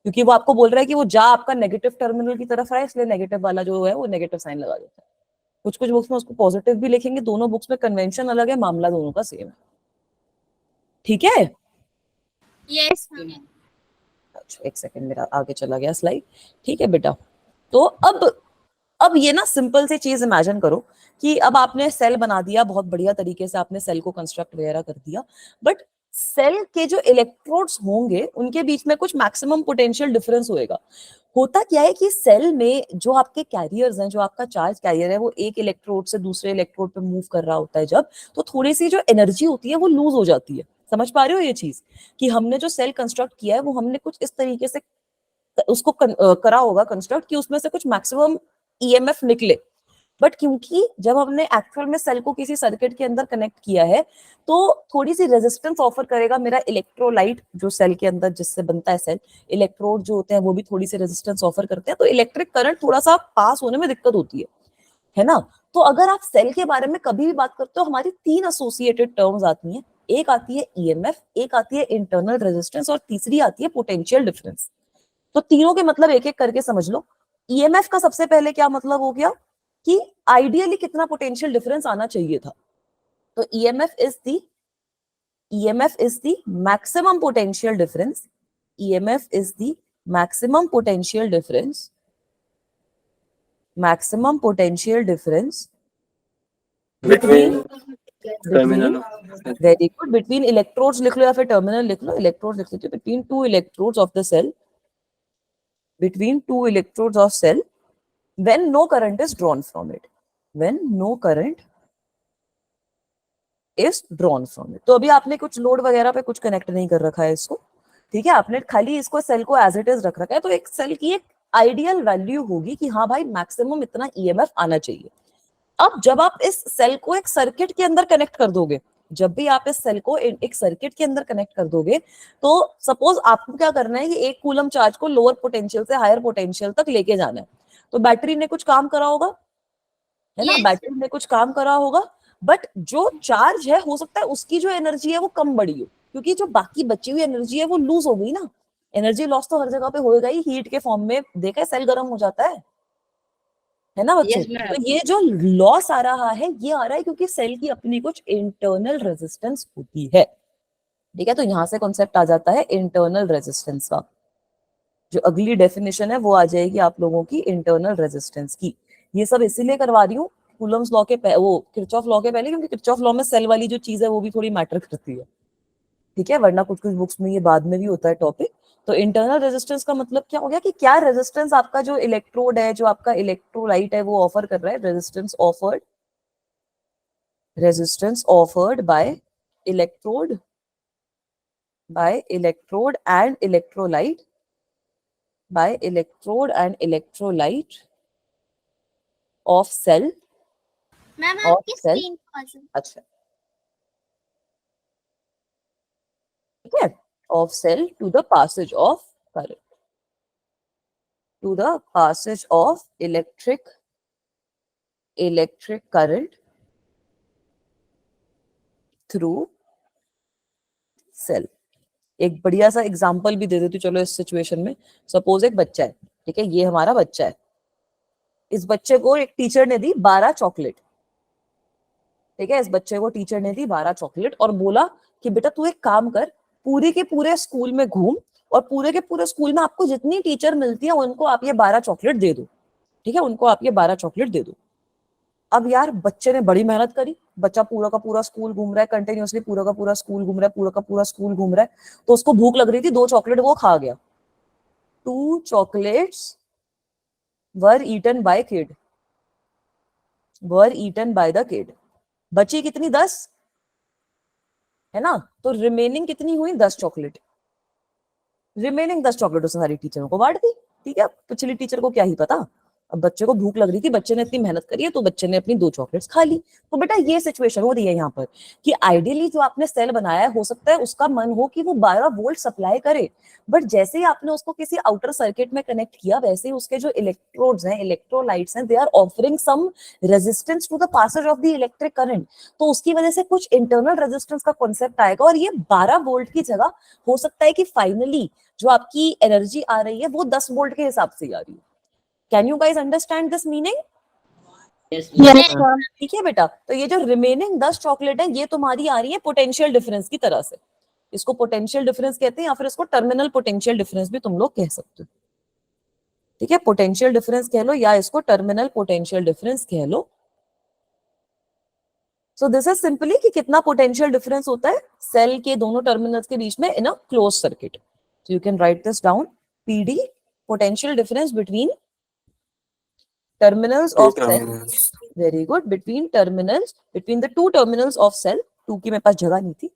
Speaker 1: क्योंकि वो आपको बोल रहा है कि वो जा आपका नेगेटिव टर्मिनल की तरफ है, इसलिए नेगेटिव वाला जो है वो नेगेटिव साइन लगा देता है। कुछ कुछ बुक्स में उसको पॉजिटिव भी लिखेंगे, दोनों बुक्स में कन्वेंशन अलग है, मामला दोनों का सेम है। ठीक है,
Speaker 2: यस मैम।
Speaker 1: अच्छा एक सेकंड मेरा आगे चला गया स्लाइड। ठीक है बेटा, तो अब ये ना सिंपल सी चीज इमेजिन करो कि अब आपने सेल बना दिया, बहुत बढ़िया तरीके से आपने सेल को कंस्ट्रक्ट वगैरह कर दिया, बट सेल के जो इलेक्ट्रोड्स होंगे उनके बीच में कुछ मैक्सिमम पोटेंशियल डिफरेंस होएगा। होता क्या है कि सेल में जो आपके कैरियर्स हैं, जो आपका चार्ज कैरियर है, वो एक इलेक्ट्रोड से दूसरे इलेक्ट्रोड पे मूव कर रहा होता है जब, तो थोड़ी सी जो एनर्जी होती है वो लूज हो जाती है। समझ पा रहे हो ये चीज कि हमने जो सेल कंस्ट्रक्ट किया है वो हमने कुछ इस तरीके से उसको करा होगा कंस्ट्रक्ट कि उसमें से कुछ मैक्सिमम ईएमएफ निकले, बट क्योंकि जब हमने एक्चुअल में सेल को किसी सर्किट के अंदर कनेक्ट किया है तो थोड़ी सी रेजिस्टेंस ऑफर करेगा मेरा इलेक्ट्रोलाइट जो सेल के अंदर जिससे बनता है सेल, इलेक्ट्रोड जो होते हैं वो भी थोड़ी सी रेजिस्टेंस ऑफर करते हैं, तो इलेक्ट्रिक करंट थोड़ा सा पास होने में दिक्कत होती है ना। तो अगर आप सेल के बारे में कभी भी बात करते हो, हमारी 3 एसोसिएटेड टर्म्स आती हैं, एक आती है ईएमएफ, एक आती है इंटरनल रेजिस्टेंस और तीसरी आती है पोटेंशियल डिफरेंस। तो तीनों के मतलब एक एक करके समझ लो। ईएमएफ का सबसे पहले क्या मतलब हो गया कि आइडियली कितना पोटेंशियल डिफरेंस आना चाहिए था, तो EMF is the maximum potential difference, EMF is the maximum potential difference, maximum potential difference
Speaker 4: between terminal of
Speaker 1: very good, between electrodes लिख लो या फिर टर्मिनल लिख लो, इलेक्ट्रोड्स लिख लीजिए, between two electrodes of the cell, between two electrodes of cell when no current is drawn from it, when no current is drawn from it। तो अभी आपने कुछ लोड वगैरह पे कुछ कनेक्ट नहीं कर रखा है इसको, ठीक है, आपने खाली इसको सेल को एज इट इज रख रखा है, तो एक सेल की एक आइडियल वैल्यू होगी कि हाँ भाई मैक्सिमम इतना ईएमएफ आना चाहिए। अब जब आप इस सेल को एक सर्किट के अंदर कनेक्ट कर दोगे, जब भी आप इस सेल को एक सर्किट के अंदर कनेक्ट कर दोगे, तो सपोज आपको क्या करना है कि 1 कूलम चार्ज को लोअर पोटेंशियल से हायर पोटेंशियल तक लेके जाना है, तो बैटरी ने कुछ काम करा होगा, है ना, बैटरी ने कुछ काम करा होगा, बट जो चार्ज है हो सकता है उसकी जो एनर्जी है वो कम बढ़ी हो, क्योंकि जो बाकी बची हुई एनर्जी है वो लूज हो गई ना। एनर्जी लॉस तो हर जगह पे होएगा ही, हीट के फॉर्म में देखा है सेल गर्म हो जाता है ना बच्चों।
Speaker 3: Yes, ma'am.
Speaker 1: तो ये जो लॉस आ रहा है ये आ रहा है क्योंकि सेल की अपनी कुछ इंटरनल रेजिस्टेंस होती है, ठीक है। तो यहां से कॉन्सेप्ट आ जाता है इंटरनल रेजिस्टेंस का, जो अगली डेफिनेशन है वो आ जाएगी आप लोगों की इंटरनल रेजिस्टेंस की। ये सब इसीलिए करवा रही हूँ कूलम्स लॉ के वो किरचॉफ लॉ के पहले, क्योंकि किरचॉफ लॉ में सेल वाली जो चीज है वो भी थोड़ी मैटर करती है, ठीक है, वरना कुछ कुछ बुक्स में ये बाद में भी होता है टॉपिक। तो इंटरनल रेजिस्टेंस का मतलब क्या हो गया कि क्या रेजिस्टेंस आपका जो इलेक्ट्रोड है, जो आपका इलेक्ट्रोलाइट है वो ऑफर कर रहा है, resistance offered by electrode and electrolyte, by electrode and electrolyte of cell,
Speaker 2: ma'am
Speaker 1: और
Speaker 2: आपकी
Speaker 1: cell,
Speaker 2: स्क्रीन पॉज है।
Speaker 1: अच्छा ठीक है, of cell to the passage of current, to the passage of electric current through cell। एक बढ़िया सा example भी दे देती हूँ चलो इस सिचुएशन में। सपोज एक बच्चा है, ठीक है, ये हमारा बच्चा है, इस बच्चे को एक टीचर ने दी 12 चॉकलेट, ठीक है, इस बच्चे को टीचर ने दी 12 चॉकलेट और बोला कि बेटा तू एक काम कर, पूरे के पूरे स्कूल में घूम और पूरे के पूरे स्कूल में आपको जितनी टीचर मिलती है उनको आप ये 12 चॉकलेट दे दो, ठीक है, उनको आप ये 12 चॉकलेट दे दो। अब यार बच्चे ने बड़ी मेहनत करी, बच्चा पूरा का पूरा स्कूल घूम रहा है, कंटिन्यूअसली पूरा का पूरा स्कूल घूम रहा है, पूरा का पूरा स्कूल घूम रहा है, तो उसको भूख लग रही थी, 2 चॉकलेट वो खा गया। 2 chocolates were eaten by the kid, बची कितनी 10, है ना, तो रिमेनिंग कितनी हुई 10 चॉकलेट, रिमेनिंग 10 चॉकलेट उसने सारी टीचरों को बांट दी, ठीक है, पिछली टीचर को क्या ही पता, अब बच्चे को भूख लग रही थी, बच्चे ने इतनी मेहनत करी है तो बच्चे ने अपनी 2 चॉकलेट्स खा ली। तो बेटा ये सिचुएशन हो रही है यहाँ पर कि आइडियली जो आपने सेल बनाया है, हो सकता है उसका मन हो कि वो 12 वोल्ट सप्लाई करे, बट जैसे ही आपने उसको किसी आउटर सर्किट में कनेक्ट किया, वैसे ही उसके जो इलेक्ट्रोड्स हैं, इलेक्ट्रोलाइट्स हैं, they are offering some resistance to the passage of the electric current. तो उसकी वजह से कुछ इंटरनल रेजिस्टेंस का कॉन्सेप्ट आएगा और ये 12 वोल्ट की जगह हो सकता है कि फाइनली जो आपकी एनर्जी आ रही है वो 10 वोल्ट के हिसाब से आ रही है। Can you guys understand this meaning?
Speaker 2: Yes, ma'am.
Speaker 1: ठीक है बेटा, तो ये जो रिमेनिंग 10 चॉकलेट है ये तुम्हारी आ रही है पोटेंशियल डिफरेंस की तरह से। इसको पोटेंशियल डिफरेंस कहते हैं या फिर इसको टर्मिनल पोटेंशियल डिफरेंस भी तुम लोग कह सकते हो। ठीक है, पोटेंशियल डिफरेंस कह लो या इसको टर्मिनल पोटेंशियल डिफरेंस कह लो। सो दिस इज सिंपली कि कितना पोटेंशियल डिफरेंस होता है सेल के दोनों टर्मिनल्स के बीच में in a close circuit. So you can write this down. PD, potential difference between terminals of cell. Very good. Between the two terminals of cell. 2 की मेरे पास जगह नहीं थी.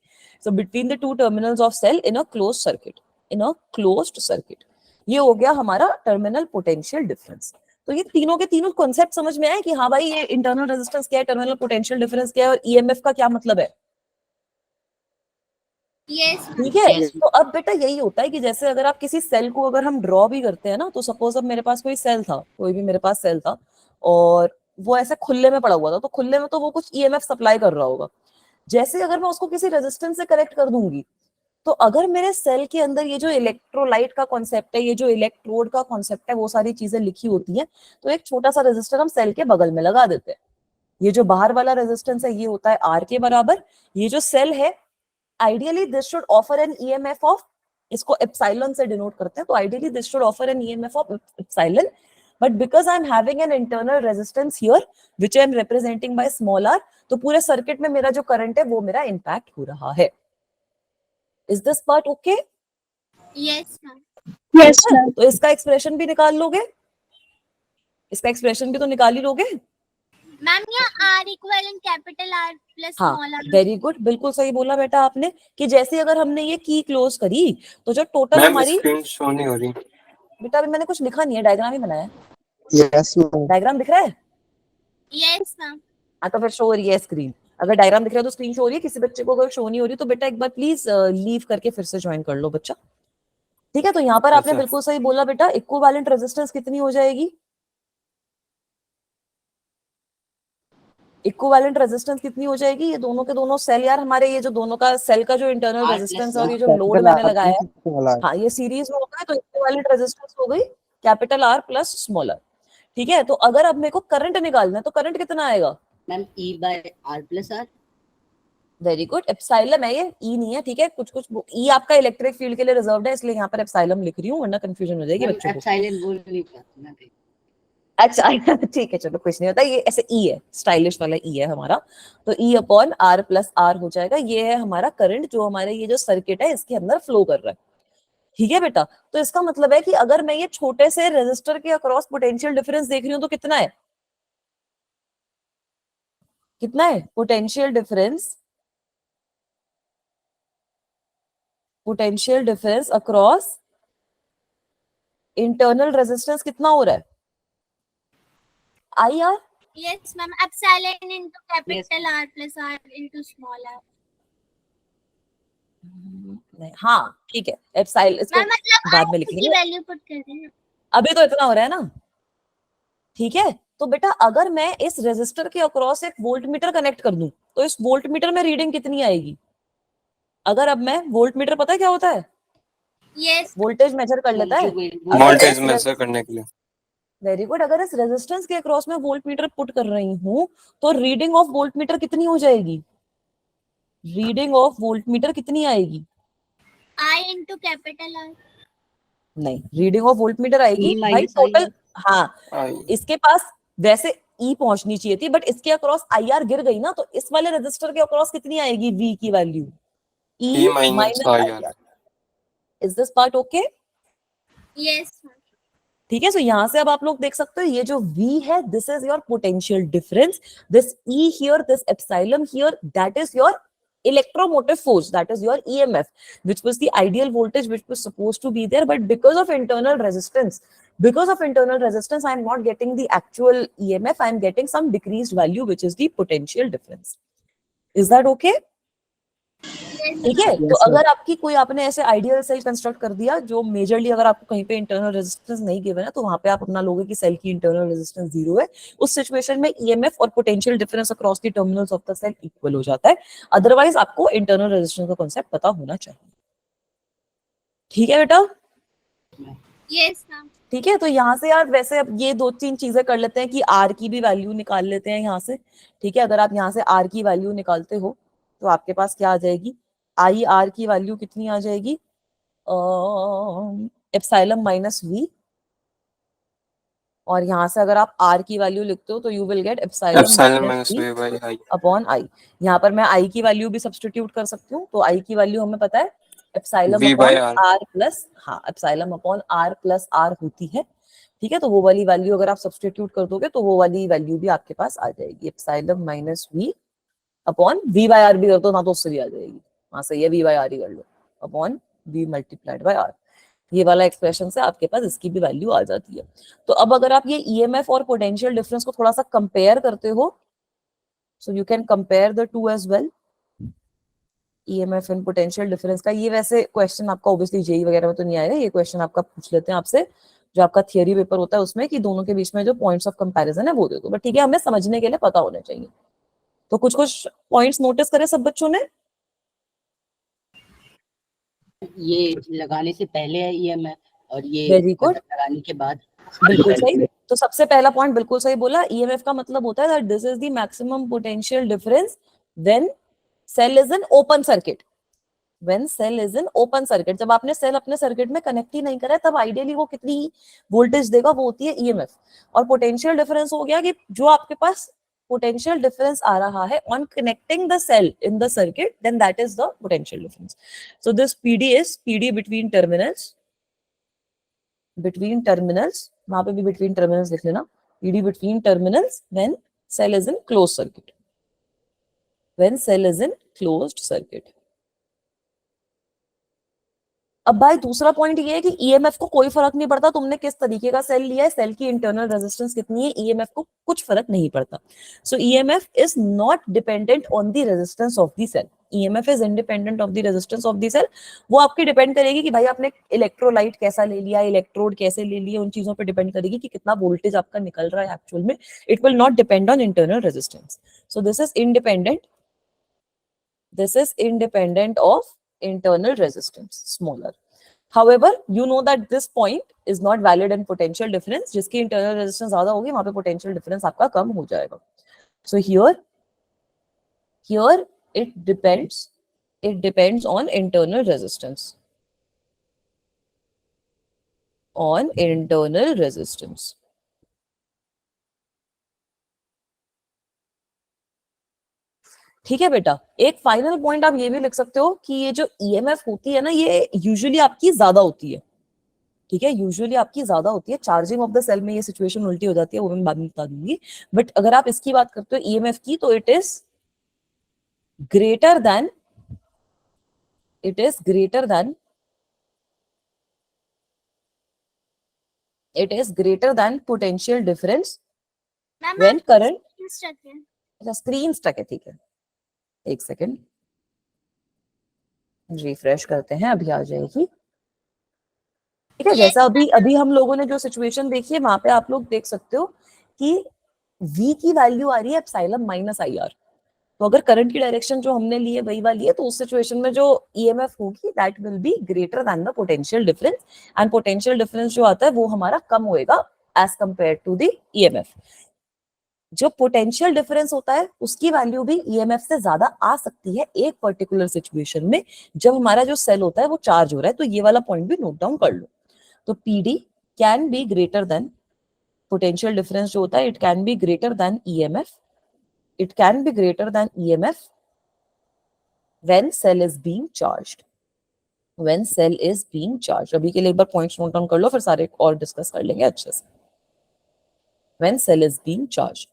Speaker 1: So between the two terminals of cell in a closed circuit. In a closed circuit. ये हो गया हमारा terminal potential difference. तो ये तीनों के तीनों कॉन्सेप्ट समझ में आए कि हाँ भाई ये इंटरनल रेजिस्टेंस क्या है, टर्मिनल पोटेंशियल डिफरेंस क्या है और ईएमएफ का क्या मतलब है।
Speaker 2: Yes, ma'am.
Speaker 1: ठीक है,
Speaker 3: Yes.
Speaker 1: तो अब बेटा यही होता है कि जैसे अगर आप किसी सेल को अगर हम ड्रॉ भी करते हैं ना, तो सपोज अब मेरे पास कोई सेल था, कोई भी मेरे पास सेल था और वो ऐसे खुले में पड़ा हुआ था, तो खुले में तो वो कुछ ईएमएफ सप्लाई कर रहा होगा। जैसे अगर मैं उसको किसी रेजिस्टेंस से कनेक्ट कर दूंगी, तो अगर मेरे सेल के अंदर ये जो इलेक्ट्रोलाइट का कॉन्सेप्ट है, ये जो इलेक्ट्रोड का कॉन्सेप्ट है, वो सारी चीजें लिखी होती हैं, तो एक छोटा सा रेजिस्टर हम सेल के बगल में लगा देते हैं। ये जो बाहर वाला रेजिस्टेंस है ये होता है R के बराबर। ये जो सेल है ideally this should offer an EMF of, इसको epsilon से डिनोट करते हैं, तो ideally this should offer an EMF of epsilon, but because I'm having an internal resistance here which I'm representing by small r, तो पूरे circuit में मेरा जो करंट है वो मेरा इम्पैक्ट हो रहा है। Is this part okay?
Speaker 2: Yes, ma'am. Yes, ma'am.
Speaker 1: तो इसका एक्सप्रेशन भी निकाल लोगे, इसका एक्सप्रेशन भी तो निकाल ही लोगे।
Speaker 2: Ma'am, यहाँ R equivalent capital R plus
Speaker 1: हाँ,
Speaker 2: small r.
Speaker 1: वेरी गुड, बिल्कुल सही बोला बेटा आपने कि जैसे अगर हमने ये की क्लोज करी तो जो टोटल
Speaker 4: मैम
Speaker 1: हमारी,
Speaker 4: स्क्रीन शो नहीं हो रही।
Speaker 1: बेटा अभी मैंने कुछ लिखा नहीं है, डायग्राम ही बनाया है।
Speaker 5: Yes, ma'am.
Speaker 1: डायग्राम दिख रहा है?
Speaker 2: Yes, ma'am.
Speaker 1: हाँ, तो फिर शो हो रही है स्क्रीन। अगर डायग्राम दिख रहा है तो स्क्रीन शो हो रही है। किसी बच्चे को अगर शो नहीं हो रही तो बेटा एक बार प्लीज लीव करके फिर से ज्वाइन कर लो बच्चा। ठीक है, तो यहाँ पर आपने
Speaker 4: अच्छा।
Speaker 1: बिल्कुल सही बोला बेटा, इक्विवेलेंट रेजिस्टेंस कितनी हो जाएगी? इक्विवेलेंट रेजिस्टेंस कितनी हो जाएगी? ये दोनों के दोनों सेल यार हमारे, ये जो दोनों का सेल का जो इंटरनल
Speaker 3: R
Speaker 1: रेजिस्टेंस
Speaker 3: plus
Speaker 1: है और ये जो
Speaker 5: Capital
Speaker 1: लोड मैंने
Speaker 5: R
Speaker 1: लगाया है,
Speaker 5: plus small r.
Speaker 1: हाँ ये सीरीज में होता है, तो इक्विवेलेंट रेजिस्टेंस हो गई capital R plus small r। ठीक है, तो अगर अब मेरे को करंट निकालना है तो करंट कितना आएगा?
Speaker 3: Ma'am E by R plus R.
Speaker 1: Very good, epsilon है ये, ई नहीं है। ठीक है, कुछ कुछ ई आपका इलेक्ट्रिक फील्ड के लिए रिजर्व्ड है, इसलिए यहाँ पर एप्सिलॉन लिख रही हूँ, वरना कंफ्यूजन हो जाएगी
Speaker 3: मैम
Speaker 1: बच्चों को।
Speaker 3: एप्सिलॉन बोल नहीं पाती ना।
Speaker 1: अच्छा ठीक है, चलो कुछ नहीं होता, ये ऐसे ई है, स्टाइलिश वाला ई है हमारा, तो E upon R plus r हो जाएगा। ये है हमारा करंट जो हमारे ये जो सर्किट है इसके अंदर फ्लो कर रहा है। ठीक है बेटा, तो इसका मतलब है कि अगर मैं ये छोटे से रेजिस्टर के अक्रॉस पोटेंशियल डिफरेंस देख रही हूँ तो कितना है? कितना है potential difference? Potential difference across internal resistance कितना हो रहा है? I R?
Speaker 2: Yes, ma'am. Epsilon into capital R plus R into small r.
Speaker 1: हाँ ठीक है, एप्सिलॉन इसको
Speaker 2: मैम मतलब
Speaker 1: बाद में
Speaker 2: R
Speaker 1: लिख
Speaker 2: की
Speaker 1: लेंगे,
Speaker 2: वैल्यू पुट कर देना।
Speaker 1: अभी तो इतना हो रहा है ना। ठीक है, तो बेटा अगर मैं इस रेजिस्टर के अक्रॉस एक वोल्टमीटर कनेक्ट कर दूं तो इस वोल्टमीटर में रीडिंग कितनी आएगी? अगर अब मैं वोल्टमीटर, पता है क्या होता है?
Speaker 2: Yes.
Speaker 1: वोल्टेज मेजर कर लेता है।
Speaker 4: वोल्टेज मेजर करने के लिए।
Speaker 1: वेरी गुड, अगर इस रेजिस्टेंस के अक्रॉस में वोल्टमीटर पुट कर रही हूँ तो रीडिंग ऑफ वोल्टमीटर कितनी हो जाएगी? रीडिंग ऑफ वोल्टमीटर कितनी आएगी?
Speaker 2: I into capital R.
Speaker 1: नहीं, रीडिंग ऑफ वोल्टमीटर आएगी
Speaker 3: E
Speaker 1: भाई
Speaker 3: minus
Speaker 1: टोटल।
Speaker 3: IR.
Speaker 1: हाँ, इसके पास वैसे ई पहुंचनी चाहिए थी, बट इसके अक्रॉस आई आर गिर गई ना, तो इस वाले रजिस्टर के अक्रॉस कितनी आएगी वी की value?
Speaker 4: E minus IR.
Speaker 1: Is this part okay?
Speaker 2: Yes, ma'am.
Speaker 1: ठीक है, सो यहां से अब आप लोग देख सकते हो ये जो V है, this is your potential difference, this E here, this epsilon here, that is your electromotive force, that is your EMF, which was the ideal voltage which was supposed to be there, but because of internal resistance, I am not getting the actual EMF, I am getting some decreased value, which is the potential difference. Is that okay?
Speaker 2: Yes,
Speaker 1: ठीक है.
Speaker 2: ma'am.
Speaker 1: तो
Speaker 5: Yes, ma'am.
Speaker 1: अगर आपकी कोई आपने ऐसे ideal cell construct कर दिया जो मेजरली अगर आपको कहीं पे इंटरनल रेजिस्टेंस नहीं गिवन है, तो वहां पे आप अपना लोगे कि सेल की इंटरनल रेजिस्टेंस 0 है. उस सिचुएशन में ईएमएफ और potential difference across the terminals of the cell equal हो जाता है. अदरवाइज आपको इंटरनल रेजिस्टेंस का कांसेप्ट पता होना चाहिए. ठीक है बेटा?
Speaker 2: Yes, ma'am.
Speaker 1: ठीक है. तो यहाँ से यार वैसे अब ये 2-3 चीजें कर लेते हैं कि आर की भी वैल्यू निकाल लेते हैं यहाँ से. ठीक है. अगर आप यहाँ से आर की वैल्यू निकालते हो तो आपके पास क्या आ जाएगी? आई आर की वैल्यू कितनी आ जाएगी? Epsilon minus V. और यहाँ से अगर आप आर की वैल्यू लिखते हो तो you will get epsilon
Speaker 4: Epsilon
Speaker 1: minus
Speaker 4: minus
Speaker 1: V
Speaker 4: V by I.
Speaker 1: Upon I. यहाँ पर मैं आई की वैल्यू भी सब्स्टिट्यूट कर सकती हूँ. तो आई की वैल्यू हमें पता है epsilon
Speaker 4: V by
Speaker 1: upon
Speaker 4: R.
Speaker 1: R plus, हाँ, epsilon upon R plus R होती है. ठीक है. तो वो वाली वैल्यू अगर आप सब्स्टिट्यूट कर दोगे तो वो वाली वैल्यू भी आपके पास आ जाएगी. Epsilon minus V upon V by R भी कर दो ना तो उससे भी आ जाएगी. हाँ सही है, वी बाय आर ही कर लो, upon V multiplied by R. ये वाला एक्सप्रेशन से आपके पास इसकी भी वैल्यू आ जाती है. तो अब अगर आप ये ईएमएफ और पोटेंशियल डिफरेंस को थोड़ा सा कंपेयर करते हो, so you can compare the two as well. EMF and potential difference का ये वैसे क्वेश्चन आपका ऑब्वियसली जेई वगैरह में तो नहीं आएगा. ये क्वेश्चन आपका पूछ लेते हैं आपसे जो आपका थियरी पेपर होता है उसमें, कि दोनों के बीच में जो पॉइंट्स ऑफ कंपैरिजन है वो दे दो. बट ठीक है, हमें समझने के लिए पता होने चाहिए. तो कुछ कुछ पॉइंट्स नोटिस करें सब बच्चों ने.
Speaker 3: ये लगाने से पहले है ईएमएफ और ये
Speaker 1: वेरी गुड,
Speaker 3: लगाने के बाद.
Speaker 1: बिल्कुल सही. तो सबसे पहला पॉइंट बिल्कुल सही बोला. ईएमएफ का मतलब होता है that this is the maximum potential difference when cell is in open circuit. When cell is in open circuit, जब आपने सेल अपने सर्किट में कनेक्ट ही नहीं करा है तब आइडियली वो कितनी वोल्टेज देगा, वो होती है ईएमएफ. और पोटेंशियल डिफरेंस हो गया कि जो आपके पास पोटेंशियल डिफरेंस आ रहा है on connecting the cell in the circuit, then that is the potential difference. So this PD is PD between terminals, वहां पे भी बिटवीन टर्मिनल्स लिख लेना. PD between terminals when cell is in close circuit, when cell is in closed circuit. अब भाई दूसरा point ये है कि ईएमएफ को कोई फर्क नहीं पड़ता तुमने किस तरीके का सेल लिया है, सेल की इंटरनल रेजिस्टेंस कितनी है, ईएमएफ को कुछ फर्क नहीं पड़ता. So EMF is not dependent on the resistance of the cell. EMF is independent of the resistance of the cell. वो आपकी डिपेंड करेगी कि भाई आपने इलेक्ट्रोलाइट कैसा ले लिया, इलेक्ट्रोड कैसे ले लिया, उन चीजों पर डिपेंड करेगी कि कितना वोल्टेज आपका निकल रहा है एक्चुअल में. It will not depend on internal resistance. So this is independent of internal resistance, smaller. However, you know that this point is not valid in potential difference. जिसकी internal resistance ज्यादा होगी वहां पे potential difference आपका कम हो जाएगा. So here it depends on internal resistance. On internal resistance. ठीक है बेटा. एक फाइनल पॉइंट आप ये भी लिख सकते हो कि ये जो ईएमएफ होती है ना, ये यूजुअली आपकी ज्यादा होती है. ठीक है, यूजुअली आपकी ज्यादा होती है. चार्जिंग ऑफ द सेल में ये सिचुएशन उल्टी हो जाती है, वो मैं बाद में बता दूंगी. बट अगर आप इसकी बात करते हो ईएमएफ की, तो it is greater than potential difference
Speaker 2: ma'am
Speaker 1: when current.
Speaker 2: आप
Speaker 1: अच्छा स्क्रीन स्टक है, ठीक है, एक सेकेंड रिफ्रेश करते हैं, अभी आ जाएगी. ठीक है, जैसा अभी हम लोगों ने जो सिचुएशन देखी है वहां पे आप लोग देख सकते हो कि V की वैल्यू आ रही है एप्सिलॉन माइनस आई आर. तो अगर करंट की डायरेक्शन जो हमने ली है वही वाली है, तो उस सिचुएशन में जो ईएमएफ होगी that will be greater than the potential difference. And potential difference जो आता है वो हमारा कम होएगा as compare to the EMF. जो पोटेंशियल डिफरेंस होता है उसकी वैल्यू भी ईएमएफ से ज्यादा आ सकती है एक पर्टिकुलर सिचुएशन में, जब हमारा जो सेल होता है वो चार्ज हो रहा है. तो ये वाला पॉइंट भी नोट डाउन कर लो. तो PD can be greater than potential difference जो होता है, it can be greater than EMF. It can be greater than EMF when cell is being charged. When cell is being charged. अभी के लिए एक बार पॉइंट्स नोट डाउन कर लो, फिर सारे और डिस्कस कर लेंगे अच्छे से. When cell is being charged.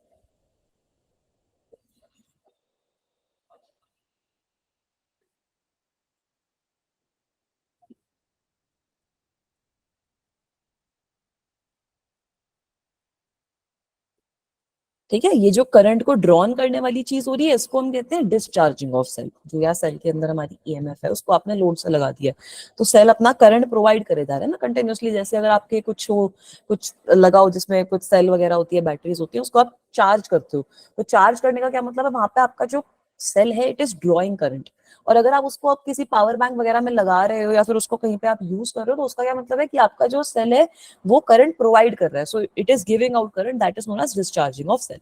Speaker 1: ठीक है, ये जो करंट को ड्रॉन करने वाली चीज हो रही है इसको हम कहते हैं डिस्चार्जिंग ऑफ सेल। जो यार सेल के अंदर हमारी ईएमएफ है उसको आपने लोड से लगा दिया तो सेल अपना करंट प्रोवाइड करे जा रहा है ना कंटिन्यूअसली। जैसे अगर आपके कुछ हो, कुछ लगाओ जिसमें कुछ सेल वगैरह होती है, बैटरीज होती है, उसको आप चार्ज करते हो, तो चार्ज करने का क्या मतलब है, वहां पे आपका जो सेल है इट इज ड्रॉइंग करंट। और अगर आप उसको आप किसी पावर बैंक वगैरह में लगा रहे हो या फिर उसको कहीं पे आप यूज कर रहे हो तो उसका क्या मतलब है कि आपका जो सेल है वो करंट प्रोवाइड कर रहा है, so it is giving out current, that is known as discharging of cell.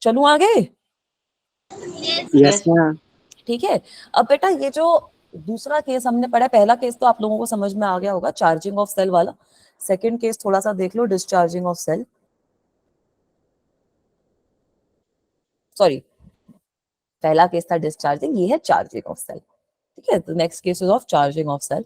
Speaker 1: चलूं आगे?
Speaker 5: Yes, ma'am.
Speaker 1: ठीक है। अब बेटा ये जो दूसरा केस हमने पढ़ा, पहला केस तो आप लोगों को समझ में आ गया होगा, चार्जिंग ऑफ सेल वाला। सेकंड केस थोड़ा सा देख लो, डिस्चार्जिंग ऑफ सेल, सॉरी पहला केस था डिस्चार्जिंग, ये है चार्जिंग ऑफ सेल। ठीक है, तो next case is of charging of cell.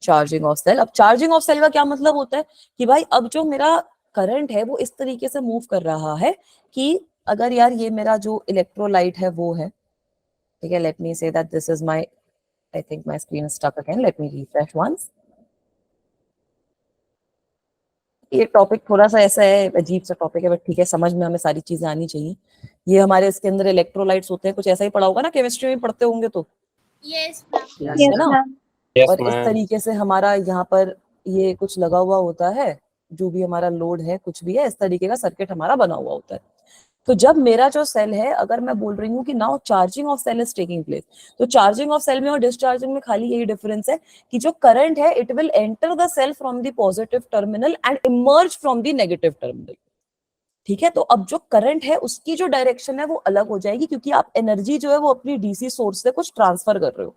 Speaker 1: Charging of cell, अब चार्जिंग ऑफ सेल का क्या मतलब होता है कि भाई अब जो मेरा करंट है वो इस तरीके से मूव कर रहा है कि अगर यार ये मेरा जो इलेक्ट्रोलाइट है वो है, ठीक है, let me say that this is my, I think my screen is stuck again, let me refresh once. ये टॉपिक थोड़ा सा ऐसा है, अजीब सा टॉपिक है, बट ठीक है, समझ में हमें सारी चीजें आनी चाहिए। ये हमारे इसके अंदर इलेक्ट्रोलाइट्स होते हैं, कुछ ऐसा ही पढ़ा होगा ना केमिस्ट्री में पढ़ते होंगे तो,
Speaker 2: Yes, ma'am.
Speaker 1: है ना?
Speaker 4: Yes,
Speaker 1: और इस
Speaker 4: ma'am.
Speaker 1: तरीके से हमारा यहाँ पर ये कुछ लगा हुआ होता है, जो भी हमारा लोड है कुछ भी है, इस तरीके का सर्किट हमारा बना हुआ होता है। तो जब मेरा जो सेल है, अगर मैं बोल रही हूँ कि now charging of cell is taking place, तो चार्जिंग ऑफ सेल में और डिस्चार्जिंग में खाली यही डिफरेंस है कि जो करंट है it will enter the cell from the positive terminal and emerge from the negative terminal. ठीक है, तो अब जो करंट है उसकी जो डायरेक्शन है वो अलग हो जाएगी, क्योंकि आप एनर्जी जो है वो अपनी डीसी सोर्स से कुछ ट्रांसफर कर रहे हो।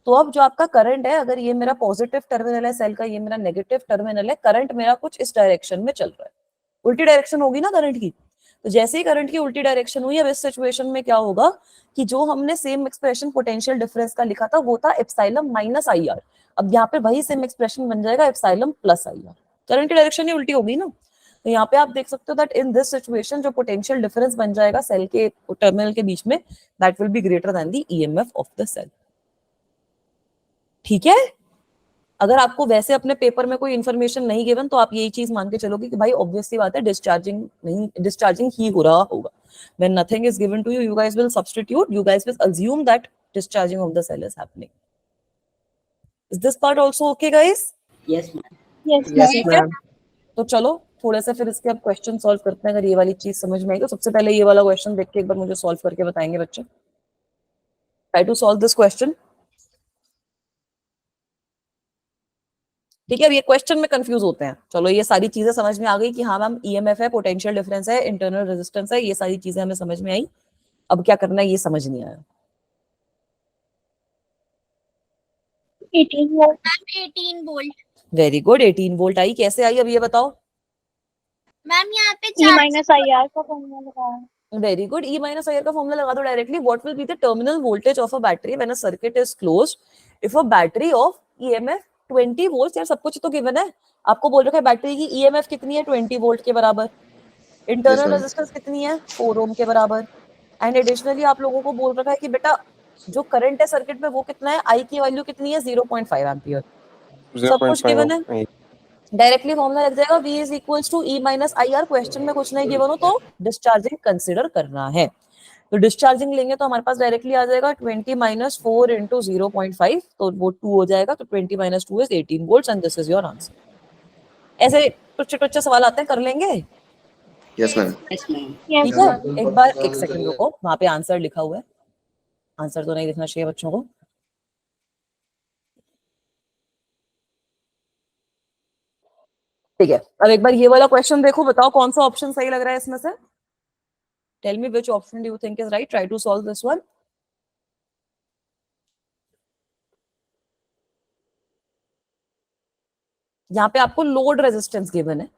Speaker 1: तो अब जो आपका करंट है, अगर ये मेरा पॉजिटिव टर्मिनल है सेल का, ये मेरा नेगेटिव टर्मिनल है, करंट मेरा कुछ इस डायरेक्शन में चल रहा है, उल्टी डायरेक्शन होगी ना करंट की। तो जैसे ही करंट की उल्टी डायरेक्शन हुई, अब इस सिचुएशन में क्या होगा कि जो हमने सेम एक्सप्रेशन पोटेंशियल डिफरेंस का लिखा था वो था एप्सिलॉन माइनस आई आर, अब यहाँ पे वही सेम एक्सप्रेशन बन जाएगा epsilon plus I R, current की डायरेक्शन ही उल्टी होगी ना। तो यहाँ पे आप देख सकते हो दैट इन दिस सिचुएशन जो पोटेंशियल डिफरेंस बन जाएगा सेल के टर्मिनल के बीच में, that will be greater than the EMF of the cell. ठीक है, अगर आपको वैसे अपने पेपर में कोई इन्फॉर्मेशन नहीं गिवन तो आप यही चीज मान के चलोगे कि भाई ऑब्वियस सी बात है डिस्चार्जिंग नहीं, डिस्चार्जिंग ही हो रहा होगा। When nothing is given to you, you guys will substitute, you guys will assume that discharging of the cell is happening. Is this part also okay guys?
Speaker 3: Yes, ma'am.
Speaker 2: Yes,
Speaker 5: Yes,
Speaker 1: ठीक है,
Speaker 5: ma'am.
Speaker 1: तो चलो थोड़े से फिर इसके अब question solve करते हैं। अगर ये वाली चीज समझ में आई तो सबसे पहले ये वाला क्वेश्चन देख के एक बार मुझे सॉल्व करके बताएंगे बच्चे। Try to solve this question. ठीक है, अब ये क्वेश्चन में कंफ्यूज होते हैं। चलो ये सारी चीजें समझ में आ गई कि हाँ मैम ईएमएफ है, पोटेंशियल डिफरेंस है, इंटरनल रेजिस्टेंस है, ये सारी चीजें हमें समझ में आई। अब क्या करना है ये समझ नहीं आया।
Speaker 2: 18 volt. Ma'am, 18 volt.
Speaker 1: Very good, 18 volt आई, कैसे आई अब ये बताओ?
Speaker 2: मैम यहाँ पे E minus IR का फॉर्मूला लगाया।
Speaker 1: वेरी गुड, ई माइनस आई का फॉर्मूला लगा दो directly. What will be the terminal voltage of a battery when a circuit is closed if a battery of EMF 20 volt. यार सब कुछ तो गिवन है, आपको बोल रखा है बैटरी की ईएमएफ कितनी है, 20 वोल्ट के बराबर,
Speaker 6: Yes,
Speaker 1: इंटरनल
Speaker 6: ma'am.
Speaker 1: रेजिस्टेंस कितनी है, 4 ओम के बराबर, एंड एडिशनली आप लोगों को बोल रखा है कि बेटा जो करंट है सर्किट में वो कितना है, आई की वैल्यू कितनी है, 0.5 एम्पियर। सब कुछ
Speaker 4: 0.5
Speaker 1: गिवन है,
Speaker 4: of eight.
Speaker 1: डायरेक्टली फॉर्मूला लग जाएगा, V is equals to E minus I R. Question में कुछ नहीं गिवन हो तो डिस्चार्जिंग कंसिडर करना है, तो डिस्चार्जिंग लेंगे तो हमारे पास डायरेक्टली आ जाएगा 20 माइनस 4 इंटू 0.5, तो वो 2 हो जाएगा, तो 20 minus 2 is 18 volts and this is your answer. ऐसे टुच्चे टुच्चे सवाल आते हैं, कर लेंगे?
Speaker 6: Yes, ma'am.
Speaker 3: Yes, ma'am.
Speaker 2: Yes,
Speaker 1: ठीक है,
Speaker 2: ma'am.
Speaker 1: एक बार एक सेकंड रुको, वहां पे आंसर लिखा हुआ है, आंसर तो नहीं दिखना चाहिए बच्चों को। ठीक है, अब एक बार ये वाला क्वेश्चन देखो, बताओ कौन सा ऑप्शन सही लग रहा है इसमें से। Tell me which option do you think is right, try to solve this one. यहाँ पे आपको लोड रेजिस्टेंस गिवन है,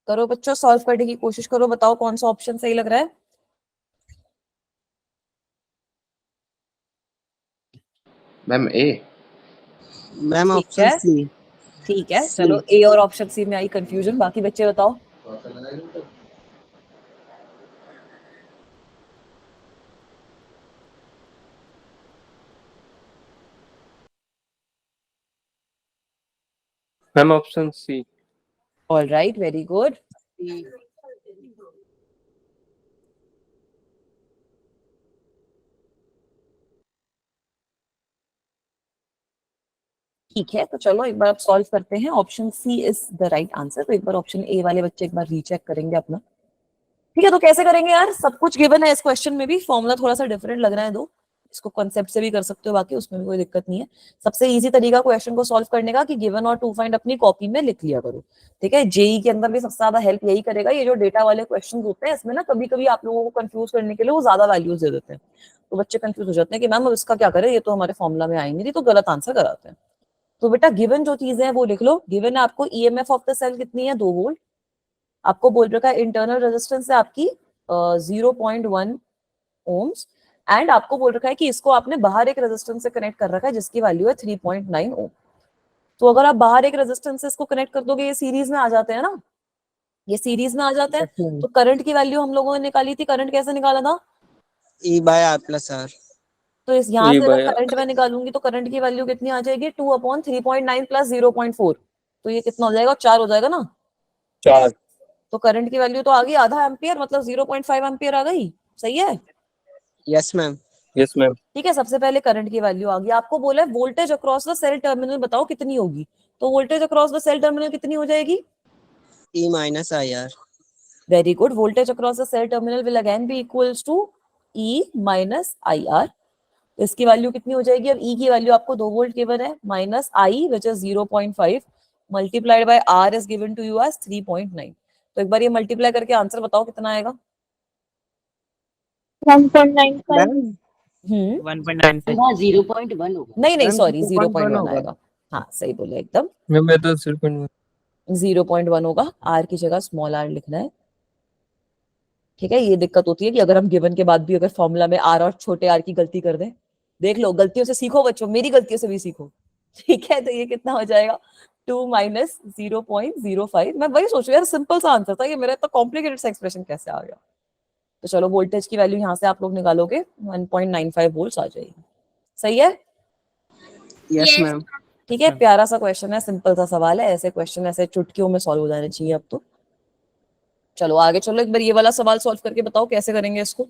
Speaker 1: करो बच्चों, सॉल्व करने की कोशिश करो, बताओ कौन सा ऑप्शन सही लग रहा है।
Speaker 6: मैम ए।
Speaker 5: मैम
Speaker 1: ठीक
Speaker 5: ऑप्शन
Speaker 1: है,
Speaker 5: सी।
Speaker 1: ठीक है, चलो ए और ऑप्शन सी में आई कंफ्यूजन, बाकी बच्चे बताओ।
Speaker 4: Ma'am option C.
Speaker 1: All right, very good. ठीक है, तो चलो एक बार आप सॉल्व करते हैं। Option C is the right answer. तो एक बार ऑप्शन ए वाले बच्चे एक बार रीचेक करेंगे अपना। ठीक है, तो कैसे करेंगे यार, सब कुछ गिवन है इस क्वेश्चन में भी, फॉर्मूला थोड़ा सा डिफरेंट लग रहा है दो, इसको कॉन्सेप्ट से भी कर सकते हो, बाकी उसमें भी कोई दिक्कत नहीं है। सबसे इजी तरीका क्वेश्चन को सॉल्व करने का कि गिवन और टू फाइंड अपनी कॉपी में लिख लिया करो। ठीक है, जेई के अंदर भी सबसे ज्यादा हेल्प यही करेगा। ये जो डेटा वाले क्वेश्चन होते हैं इसमें ना कभी कभी आप लोगों को कंफ्यूज करने के लिए वो ज्यादा वैल्यूज दे देते हैं, तो बच्चे कंफ्यूज हो जाते हैं कि मैम अब इसका क्या करें, ये तो हमारे फॉर्मूला में आई नहीं थी, तो गलत आंसर कराते हैं। तो बेटा गिवन जो चीजें हैं वो लिख लो। गिवन है आपको ईएमएफ ऑफ द सेल कितनी है, 2 वोल्ट। आपको बोल रखा है इंटरनल रेजिस्टेंस है आपकी 0.1 ओम्स, एंड आपको बोल रखा है कि इसको आपने बाहर एक रेजिस्टेंस से कनेक्ट कर रखा है जिसकी वैल्यू है 3.9 ओम। तो अगर आप बाहर एक रेजिस्टेंस से इसको कनेक्ट कर दोगे, ये सीरीज में आ जाते हैं ना, ये सीरीज में आ जाते हैं। तो करंट की वैल्यू हम लोगों ने निकाली थी, करंट कैसे निकाला था,
Speaker 5: E by R plus R.
Speaker 1: तो इस यहाँ
Speaker 4: ई
Speaker 1: से अगर
Speaker 4: बाय
Speaker 1: करंट में निकालूंगी तो करंट की वैल्यू कितनी आ जाएगी, 2/3.9 प्लस 0.4, तो ये कितना हो जाएगा, 4 हो जाएगा ना।
Speaker 4: 4।
Speaker 1: तो करंट की वैल्यू तो आ गई आधा एम्पियर, मतलब 0.5 एम्पियर आ गई। सही है,
Speaker 5: यस मैम।
Speaker 4: Yes ma'am.
Speaker 1: ठीक है। सबसे पहले करंट की वैल्यू आ गई। आपको बोला है voltage across the cell terminal बताओ कितनी होगी, तो voltage across the cell terminal कितनी हो जाएगी,
Speaker 5: E minus I R.
Speaker 1: Very good. Voltage across the cell terminal will again be equals to E minus I R. इसकी वैल्यू कितनी हो जाएगी, अब ई की वैल्यू आपको 2 वोल्ट गिवन है, minus I which is 0.5 multiplied by R is given to you as 3.9। तो एक बार ये मल्टीप्लाई करके आंसर बताओ कितना आएगा।
Speaker 2: 1.95।
Speaker 5: मैम 1.95।
Speaker 3: हाँ 0.1 होगा।
Speaker 1: नहीं नहीं,
Speaker 5: मैम
Speaker 1: सॉरी
Speaker 5: 0.1
Speaker 1: 0.1
Speaker 5: होगा।
Speaker 1: आएगा। हाँ सही बोले एकदम,
Speaker 4: मैम मैं तो 0.1।
Speaker 1: 0.1 होगा। आर की जगह स्मॉल आर लिखना है। ठीक है, ये दिक्कत होती है कि अगर हम गिवन के बाद भी अगर फॉर्मूला में आर और छोटे आर की गलती कर दें, देख लो गलतियों से सीखो बच्चों, मेरी गलतियों से भी सीखो। ठीक है, तो ये कितना हो जाएगा, 2 माइनस 0.05। मैं वही सोचू यार, सिंपल सा आंसर था ये मेरा, इतना कॉम्प्लिकेटेड सा एक्सप्रेशन कैसे आ गया। तो चलो वोल्टेज की वैल्यू यहाँ से आप लोग निकालोगे 1.95 वोल्ट आ जाएगी। सही है,
Speaker 5: यस
Speaker 2: Yes.
Speaker 5: मैम।
Speaker 1: ठीक है। प्यारा सा क्वेश्चन है, सिंपल सा सवाल है, ऐसे क्वेश्चन ऐसे चुटकियों में सॉल्व हो जाने चाहिए अब तो। चलो आगे चलो, एक बार ये वाला सवाल सॉल्व करके बताओ कैसे करेंगे इसको।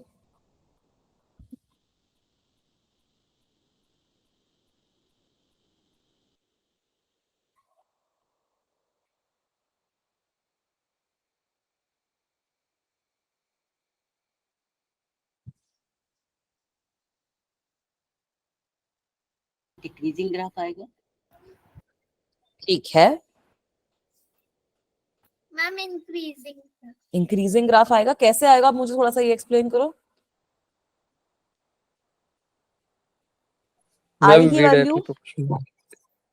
Speaker 3: डिक्रीजिंग ग्राफ आएगा।
Speaker 1: ठीक है,
Speaker 2: मैम इंक्रीजिंग।
Speaker 1: इंक्रीजिंग ग्राफ आएगा, कैसे आएगा आप मुझे थोड़ा सा ये एक्सप्लेन करो। आई
Speaker 4: मैम
Speaker 1: की
Speaker 4: V
Speaker 1: value,
Speaker 4: directly proportional.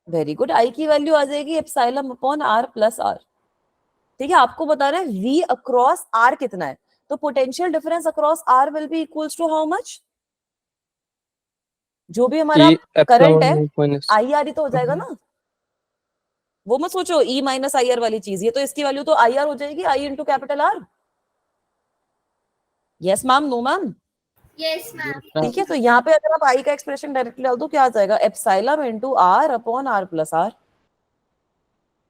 Speaker 1: Very good, I की वैल्यू आ जाएगी epsilon upon R plus R. ठीक है, आपको बता रहे हैं वी अक्रॉस आर कितना है, तो potential difference across R will be equals to how much, जो भी हमारा
Speaker 4: ई
Speaker 1: करंट है
Speaker 4: एप्सिलॉन माइनस।
Speaker 1: आई आर ही तो हो जाएगा ना। वो मत सोचो ई माइनस आई आर वाली चीज, ये तो इसकी वैल्यू तो आई आर हो जाएगी, I into capital R. Yes ma'am, no ma'am.
Speaker 2: Yes, ma'am.
Speaker 1: ठीक है, तो यहाँ पे अगर आप आई का एक्सप्रेशन डायरेक्टली डाल दो क्या आ जाएगा, epsilon into R upon R plus R.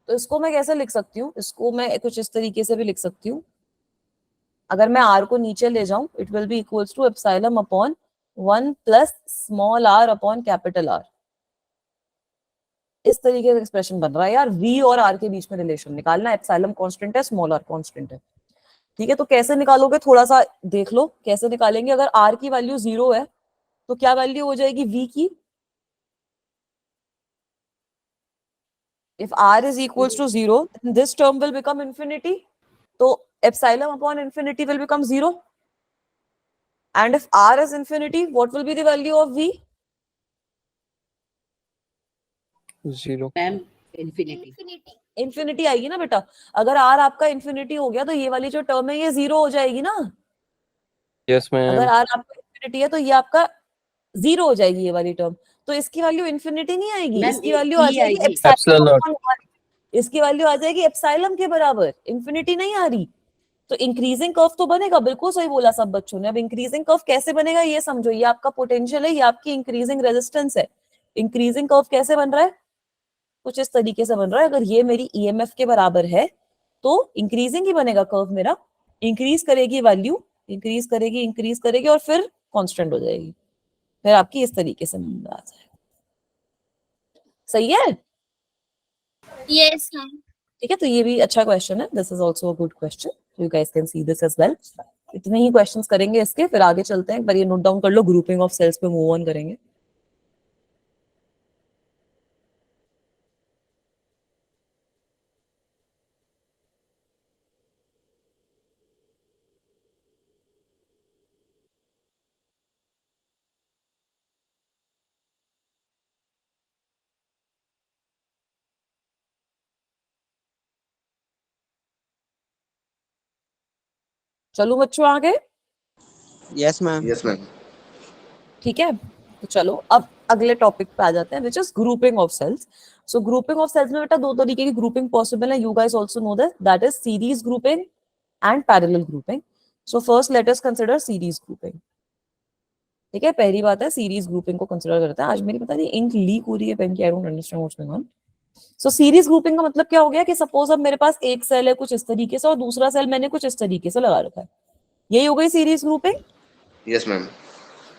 Speaker 1: तो इसको मैं कैसे लिख सकती हूँ, इसको मैं कुछ इस तरीके से भी लिख सकती हूँ। अगर मैं आर को नीचे ले जाऊं, it will be equals to epsilon upon 1 plus small R upon capital R. इस तरीके का एक्सप्रेशन बन रहा है यार। वी और आर के बीच में रिलेशन निकालना, एप्सिलॉन कांस्टेंट है, स्मॉल आर कांस्टेंट है। ठीक है, तो कैसे निकालोगे थोड़ा सा देख लो कैसे निकालेंगे। अगर आर की वैल्यू 0 है तो क्या वैल्यू हो जाएगी वी की, if r is equals to 0 then this term will become infinity, so epsilon upon infinity will become 0, and if r is infinity what will be the value of v,
Speaker 4: 0।
Speaker 3: Ma'am infinity.
Speaker 2: Infinity.
Speaker 1: Infinity आएगी ना बेटा। अगर are आपका infinity हो गया तो ये वाली जो टर्म है ये 0 हो जाएगी ना।
Speaker 4: Yes,
Speaker 1: अगर
Speaker 4: ma'am.
Speaker 1: आर आपका इंफिनिटी है तो ये आपका 0 हो जाएगी ये वाली टर्म। तो इसकी वैल्यू इंफिनिटी नहीं आएगी,
Speaker 3: मैम
Speaker 1: इसकी वैल्यू आ
Speaker 3: ई
Speaker 1: जाएगी
Speaker 3: आएगी।
Speaker 4: Epsilon naught.
Speaker 1: एप्सिलॉन। इसकी वैल्यू आ जाएगी एप्सिलॉन के बराबर, इंफिनिटी नहीं आ रही। तो इंक्रीजिंग कर्व तो बनेगा, बिल्कुल सही बोला सब बच्चों ने। अब इंक्रीजिंग कर्व कैसे बनेगा ये समझो। ये आपका पोटेंशियल है, ये आपकी इंक्रीजिंग रेजिस्टेंस है। इंक्रीजिंग कर्व कैसे बन रहा है? कुछ इस तरीके से बन रहा है। अगर ये मेरी ईएमएफ के बराबर है तो इंक्रीजिंग ही बनेगा कर्व मेरा। इंक्रीज करेगी वैल्यू, इंक्रीज करेगी और फिर कांस्टेंट हो जाएगी। फिर आपकी इस तरीके से नंबर आ जाएगा। सही है?
Speaker 2: Yes, ma'am.
Speaker 1: ठीक है, तो ये भी अच्छा क्वेश्चन है। This is also a good question, you guys can see this as well. इतने ही क्वेश्चंस करेंगे इसके, फिर आगे चलते हैं। एक बार ये नोट डाउन कर लो, ग्रुपिंग ऑफ सेल्स पे मूव ऑन करेंगे। चलो बच्चों आगे।
Speaker 5: Yes, ma'am.
Speaker 6: Yes, ma'am.
Speaker 1: ठीक है, तो चलो अब अगले टॉपिक पे आ जाते हैं, which is grouping of cells. So grouping of cells में बेटा दो तरीके की ग्रुपिंग पॉसिबल है। You guys also know that is series grouping and parallel grouping. So first let us consider series grouping. ठीक है, पहली बात है सीरीज ग्रुपिंग को कंसीडर करते हैं। आज मेरी पता नहीं इंक लीक हो रही है पेन की, I don't understand what's going on. So series grouping का मतलब क्या हो गया कि सपोज अब मेरे पास एक सेल है कुछ इस तरीके से और दूसरा सेल मैंने कुछ इस तरीके से लगा रखा है, यही हो गई सीरीज ग्रुपिंग,
Speaker 6: Yes, ma'am.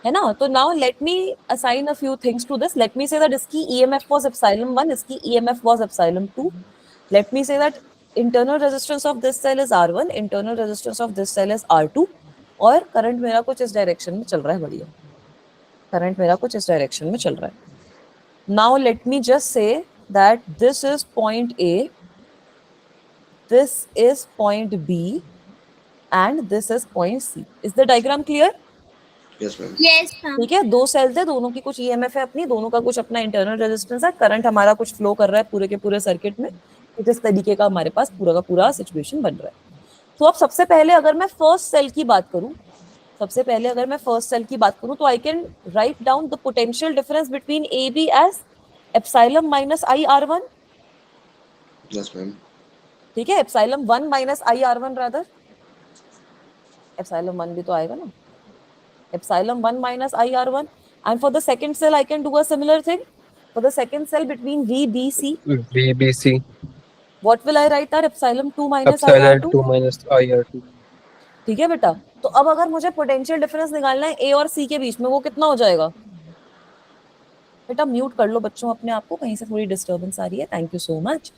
Speaker 1: है ना। तो now let me assign a few things to this. Let me say that इसकी ईएमएफ वाज एप्सिलॉन 1, इसकी EMF was epsilon 2। Let me say that internal resistance of this cell is R1, internal resistance of this cell is R2, और current मेरा कुछ इस direction में चल रहा है। बढ़िया, करंट मेरा कुछ इस डायरेक्शन में चल रहा है। Now let me just say that this is point A, this is point B, and this is point C. Is the diagram clear?
Speaker 6: Yes, ma'am.
Speaker 2: Yes, ma'am.
Speaker 1: ठीक है, दो सेल्स है, दोनों की कुछ ईएमएफ है अपनी, दोनों का कुछ अपना इंटरनल रेजिस्टेंस है, करंट हमारा कुछ फ्लो कर रहा है पूरे के पूरे सर्किट में। तो इस तरीके का हमारे पास पूरा का पूरा सिचुएशन बन रहा है। तो अब सबसे पहले अगर मैं फर्स्ट सेल की बात करूं, तो I can write down the potential difference between A B as epsilon minus I R1।
Speaker 6: Yes, ma'am.
Speaker 1: ठीक है, epsilon 1 minus I R1 rather, epsilon 1 भी तो आएगा ना, epsilon 1 minus IR1. And for the second cell I can do a similar thing. For the second cell between VBC,
Speaker 4: VBC.
Speaker 1: what will I write there? Epsilon 2 minus
Speaker 4: Epsilon
Speaker 1: IR2.
Speaker 4: 2 minus IR2.
Speaker 1: ठीक है बेटा, तो अब अगर मुझे potential difference निकालना है A और C के बीच में, वो कितना हो जाएगा? बेटा म्यूट कर लो बच्चों अपने आप को, कहीं से थोड़ी डिस्टर्बेंस आ रही है। Thank you so much.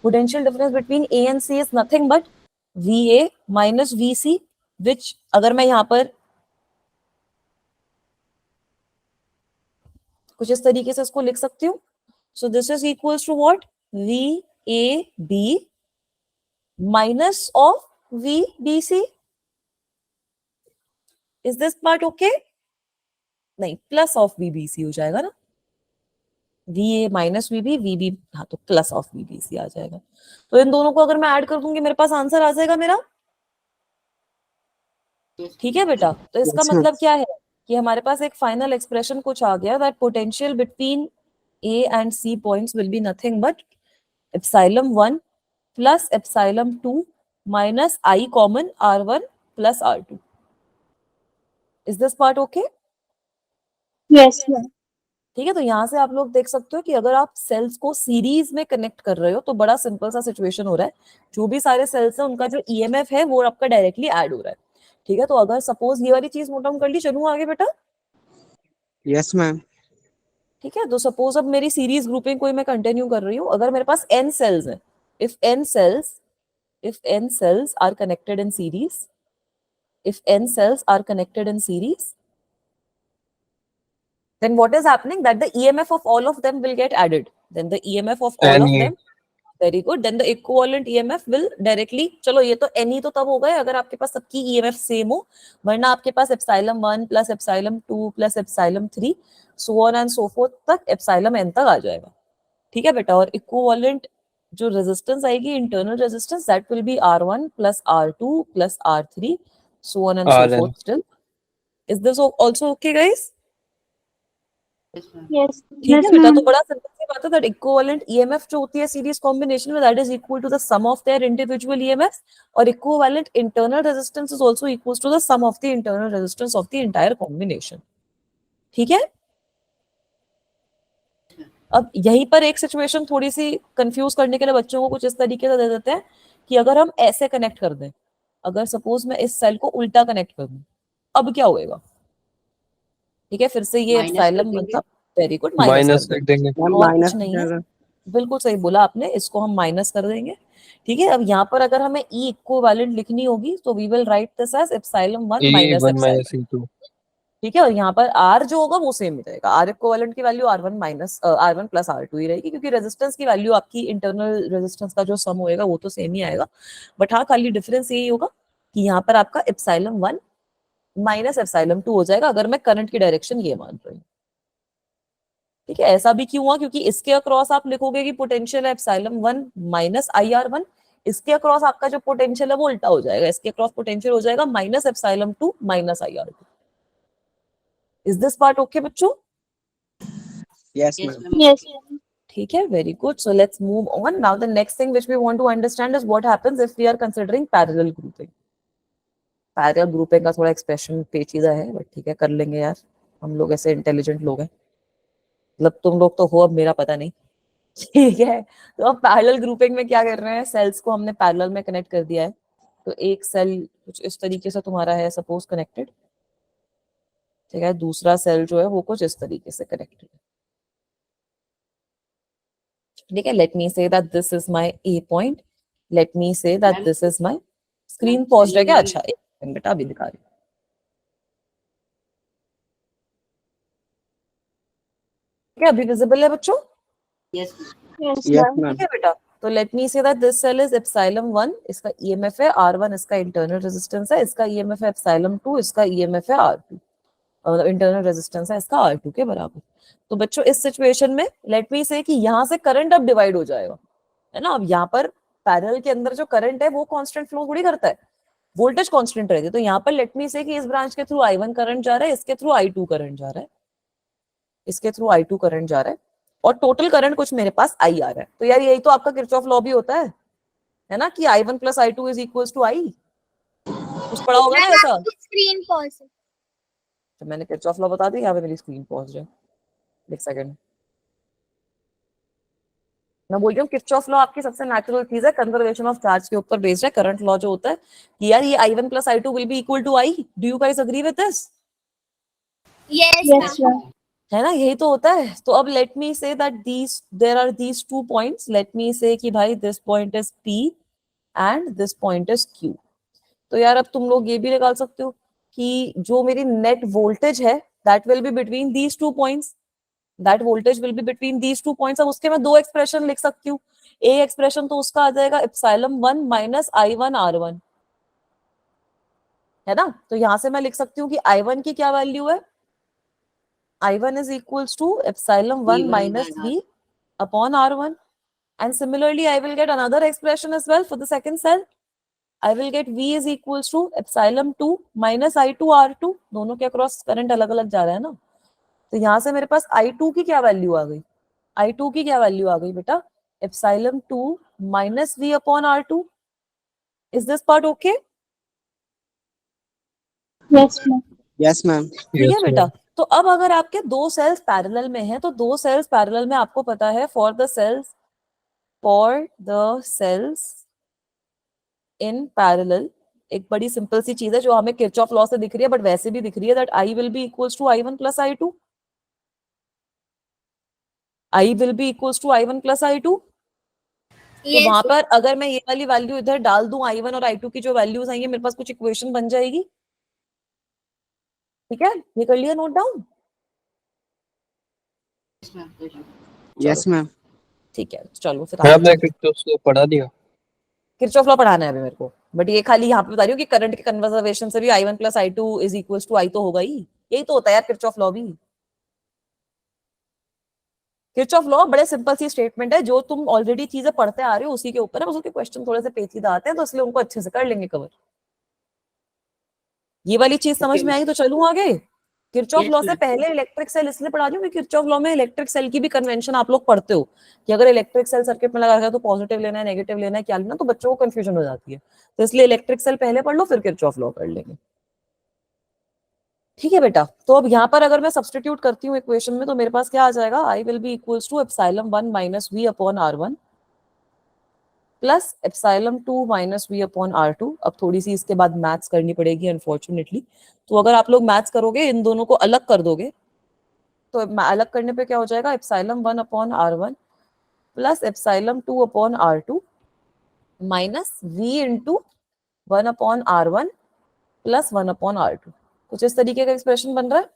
Speaker 1: Potential difference between A and C is nothing but VA minus VC, which अगर मैं यहाँ पर कुछ इस तरीके से इसको लिख सकती हूँ। So this is equals to what? VAB minus of VBC। Is this part okay? नहीं, प्लस ऑफ VBC हो जाएगा ना, VA माइनस VB, हाँ तो प्लस ऑफ VBC आ जाएगा। तो इन दोनों को अगर मैं ऐड कर दूंगी मेरे पास आंसर आ जाएगा मेरा। ठीक है बेटा, तो इसका
Speaker 5: Yes, ma'am.
Speaker 1: मतलब क्या है कि हमारे पास एक फाइनल एक्सप्रेशन कुछ आ गया, that potential between A and C points will be nothing but epsilon 1 plus epsilon 2 minus I common R1 plus R2. Is this part okay?
Speaker 2: Yes, ma'am.
Speaker 1: ठीक है, तो यहाँ से आप लोग देख सकते हो कि अगर आप सेल्स को सीरीज में कनेक्ट कर रहे हो तो बड़ा सिंपल सा सिचुएशन हो रहा है। जो भी सारे सेल्स हैं उनका जो ईएमएफ है वो आपका डायरेक्टली ऐड हो रहा है। ठीक है, तो अगर सपोज ये वाली चीज नोट डाउन कर ली, चलूं आगे बेटा।
Speaker 5: Yes, ma'am.
Speaker 1: ठीक है, तो सपोज अब मेरी सीरीज ग्रुपिंग कोई मैं कंटिन्यू कर रही हूँ। अगर मेरे पास n सेल्स हैं, if n cells are connected in series, then what is happening, that the EMF of all of them will get added. Then the EMF of all of
Speaker 4: NE.
Speaker 1: them, very good, then the equivalent EMF will directly, चलो ये तो NE तो तब हो गए अगर आपके पास सबकी EMF सेम हो, वरना आपके पास epsilon 1 plus epsilon 2 plus epsilon 3 so on and so forth तक epsilon n तक आ जाएगा। ठीक है बेटा, और equivalent जो रेजिस्टेंस आएगी internal resistance that will B R1 plus R2 plus R3 so on and so
Speaker 4: RN.
Speaker 1: forth still. Is this also okay guys?
Speaker 3: Yes, ma'am.
Speaker 2: Yes.
Speaker 1: ठीक है बेटा, तो बड़ा सिंपल सी बात है दैट इक्विवेलेंट ईएमएफ जो होती है सीरीज कॉम्बिनेशन में that is equal to the sum of their individual EMF, और equivalent internal resistance is also equal to the sum of the internal resistance of the entire combination. ठीक है, अब यहीं पर एक सिचुएशन थोड़ी सी कंफ्यूज करने के लिए बच्चों को कुछ इस तरीके से दे देते हैं कि अगर हम ऐसे कनेक्ट कर दें, अगर सपोज मैं इस सेल को उल्टा कनेक्ट कर दूं, अब क्या होएगा? ठीक है, फिर से ये
Speaker 3: Minus
Speaker 1: एप्सिलॉन
Speaker 3: कर देंगे।
Speaker 1: मतलब वेरी गुड माइनस
Speaker 4: माइनस
Speaker 1: कर
Speaker 4: कर
Speaker 1: देंगे,
Speaker 4: देंगे।
Speaker 5: मैम
Speaker 1: और
Speaker 5: माइनस
Speaker 1: कुछ नहीं है, बिल्कुल सही बोला आपने, इसको हम माइनस कर देंगे। ठीक है, अब यहाँ पर अगर हमें ई इक्विवेलेंट लिखनी होगी तो we will write this as epsilon 1 minus
Speaker 4: E1
Speaker 1: epsilon.
Speaker 4: minus E2.
Speaker 1: ठीक है, और यहाँ पर आर जो होगा वो सेम ही रहेगा, आर इक्विवेलेंट की value R1 minus R1 plus R2 ही रहेगी, क्योंकि रेजिस्टेंस की वैल्यू आपकी इंटरनल रेजिस्टेंस का जो सम होएगा वो तो सेम ही आएगा, बट हाँ खाली डिफरेंस यही होगा कि यहाँ पर आपका एप्सिलॉन 1 माइनस एप्सिलॉन 2 हो जाएगा अगर मैं करंट की डायरेक्शन ये मान रही हूँ। ठीक है, ऐसा भी क्यों हुआ? क्योंकि इसके अक्रॉस आप लिखोगे कि पोटेंशियल है एप्सिलॉन 1 माइनस IR1, इसके अक्रॉस आपका जो पोटेंशियल है वो उल्टा हो जाएगा, इसके अक्रॉस पोटेंशियल हो जाएगा minus epsilon 2 minus IR2। Is this part okay बच्चों?
Speaker 5: Yes
Speaker 3: Yes,
Speaker 5: ma'am
Speaker 3: ma'am.
Speaker 2: Yes.
Speaker 1: ठीक है, very good. So let's move on now. The next thing which we want to understand is what happens if we are considering parallel grouping. Parallel grouping का थोड़ा expression पेचीदा है, but ठीक है कर लेंगे यार, हम लोग ऐसे इंटेलिजेंट लोग हैं, मतलब तुम लोग तो हो, अब मेरा पता नहीं। ठीक है, तो अब पैरेलल ग्रुपिंग में क्या कर रहे हैं, सेल्स को हमने पैरेलल में कनेक्ट कर दिया है, तो एक सेल कुछ इस तरीके से तुम्हारा है सपोज कनेक्टेड, ठीक है, दूसरा सेल जो है वो कुछ इस तरीके से कनेक्टेड है। ठीक है, let me say that this is my A point, late me say that
Speaker 3: Ma'am,
Speaker 1: this is my screen
Speaker 3: ma'am,
Speaker 1: pause है क्या?
Speaker 3: ma'am.
Speaker 1: अच्छा एक सेकंड बेटा, अभी दिखा रही हूँ। ठीक है, अभी विजिबल है बच्चों?
Speaker 3: Yes, ma'am.
Speaker 2: Yes,
Speaker 5: yes
Speaker 2: ma'am.
Speaker 5: Ma'am
Speaker 1: ठीक है बेटा, तो let me say that this cell is epsilon 1, इसका ईएमएफ है R1, इसका इंटरनल रेजिस्टेंस है, इसका ईएमएफ है एप्सिलॉन 2, इसका ईएमएफ है R2, मतलब इंटरनल रेजिस्टेंस है इसका R2 के बराबर। तो बच्चों इस सिचुएशन में लेट मी से कि यहाँ से करंट अब डिवाइड हो जाएगा, है ना। अब यहाँ पर पैरेलल के अंदर जो करंट है वो कांस्टेंट फ्लो थोड़ी करता है, वोल्टेज कांस्टेंट रहती है, तो यहाँ पर लेट मी से कि इस ब्रांच के थ्रू I1 करंट जा रहा है, इसके थ्रू I2 करंट जा रहा है, इसके थ्रू I2 करंट जा रहा है, और टोटल करंट कुछ मेरे पास I आ रहा है। तो यार यही तो आपका किरचॉफ लॉ भी होता है ना, कि I1 plus I2 is equal to I, कुछ पढ़ा होगा ना ऐसा।
Speaker 2: Screen pause.
Speaker 1: तो मैंने किरचॉफ लॉ बता दिया, यहाँ पे मेरी स्क्रीन पॉज है, एक सेकंड। मैं बोल रही हूँ किरचॉफ लॉ आपकी सबसे नेचुरल चीज है, कंजर्वेशन ऑफ चार्ज के ऊपर बेस्ड है। करंट लॉ जो होता है कि यार ये I1 plus I2 will be equal to I, do you guys agree with this?
Speaker 2: Yes,
Speaker 3: Yes,
Speaker 2: ma'am.
Speaker 3: ma'am.
Speaker 1: है ना, यही तो होता है। तो अब let me say that these there are these 2 points, let me say कि भाई this point is P and this point is Q। तो यार अब तुम लोग ये भी निकाल सकते हो कि जो मेरी नेट वोल्टेज है that will be between these 2 points, that voltage will be between these 2 points. अब उसके मैं दो एक्सप्रेशन लिख सकती हूँ, ए एक्सप्रेशन तो उसका आ जाएगा एप्सिलॉन 1 माइनस I1 R1, है ना। तो यहां से मैं लिख सकती हूँ कि I1 की क्या वैल्यू है, I1 is equals to epsilon 1
Speaker 3: V1
Speaker 1: minus
Speaker 3: by
Speaker 1: V upon R1. And similarly, I will get another expression as well for the second cell. I will get V is equals to epsilon 2 minus I2 R2. दोनों के across current अलग अलग जा रहा है ना, तो यहाँ से मेरे पास I2 की क्या वैल्यू आ गई, I2 की क्या वैल्यू आ गई बेटा, epsilon 2 minus V upon R2. Is this part okay?
Speaker 2: Yes, ma'am.
Speaker 5: Yes ma'am
Speaker 1: ठीक है
Speaker 4: Yes,
Speaker 1: बेटा।
Speaker 4: ma'am.
Speaker 1: तो अब अगर आपके दो सेल्स पैरेलल में हैं, तो दो सेल्स पैरेलल में आपको पता है for the cells in parallel एक बड़ी सिंपल सी चीज है जो हमें किरचॉफ लॉ से दिख रही है, बट वैसे भी दिख रही है, that I will be equals to I1 plus I2, I will be equals to I1 plus I2। तो
Speaker 2: Yes.
Speaker 1: वहां पर अगर मैं ये वाली वैल्यू इधर डाल दूं, I1 और I2 की जो वैल्यूज आएंगी, मेरे पास कुछ इक्वेशन बन जाएगी। ठीक है, ये कर लिया note down?
Speaker 3: Yes, ma'am. Yes, ma'am.
Speaker 5: Yes ma'am
Speaker 1: ठीक है, चलो फिर
Speaker 4: मैं
Speaker 1: आगे
Speaker 4: आपने
Speaker 1: चलते हैं।
Speaker 4: किरचॉफ लॉ पढ़ा दिया।
Speaker 1: किरचॉफ लॉ पढ़ाना है अभी मेरे को, बट ये खाली यहाँ पे बता रही हूँ कि करंट के कन्वर्जेशन से भी I1 plus I2 is equals to I तो होगा ही, यही तो होता है यार किरचॉफ लॉ भी। किरचॉफ लॉ बड़े सिंपल सी स्टेटमेंट है, जो तुम ऑलरेडी चीजें पढ़ते आ रहे हो उसी के ऊपर है, बस उसके क्वेश्चन थोड़े से पेचीदा आते हैं तो इसलिए उनको अच्छे से कर लेंगे कवर। ये वाली चीज समझ
Speaker 3: Okay.
Speaker 1: में आई तो चलूं आगे। किरचॉफ
Speaker 3: Yes,
Speaker 1: लॉ से
Speaker 3: ma'am.
Speaker 1: पहले इलेक्ट्रिक सेल इसलिए पढ़ा रही हूँ कि किरचॉफ लॉ में इलेक्ट्रिक सेल की भी कन्वेंशन आप लोग पढ़ते हो कि अगर इलेक्ट्रिक सेल सर्किट में लगा रखा है तो पॉजिटिव लेना है, नेगेटिव लेना है, क्या लेना, तो बच्चों को कंफ्यूजन हो जाती है, तो इसलिए इलेक्ट्रिक सेल पहले पढ़ लो फिर किरचॉफ लॉ कर लेंगे। ठीक है बेटा, तो अब यहाँ पर अगर मैं सब्स्टिट्यूट करती हूँ इक्वेशन में तो मेरे पास क्या आ जाएगा, I will be equals to epsilon 1 minus v upon r1 plus epsilon 2 minus v upon r2। अब थोड़ी सी इसके बाद मैथ्स करनी पड़ेगी अनफॉर्चुनेटली, तो अगर आप लोग मैथ्स करोगे इन दोनों को अलग कर दोगे तो अलग करने पे क्या हो जाएगा, epsilon 1 upon r1 plus epsilon 2 upon r2 minus v into 1 upon r1 plus 1 upon r2। कुछ इस तरीके का एक्सप्रेशन बन रहा है।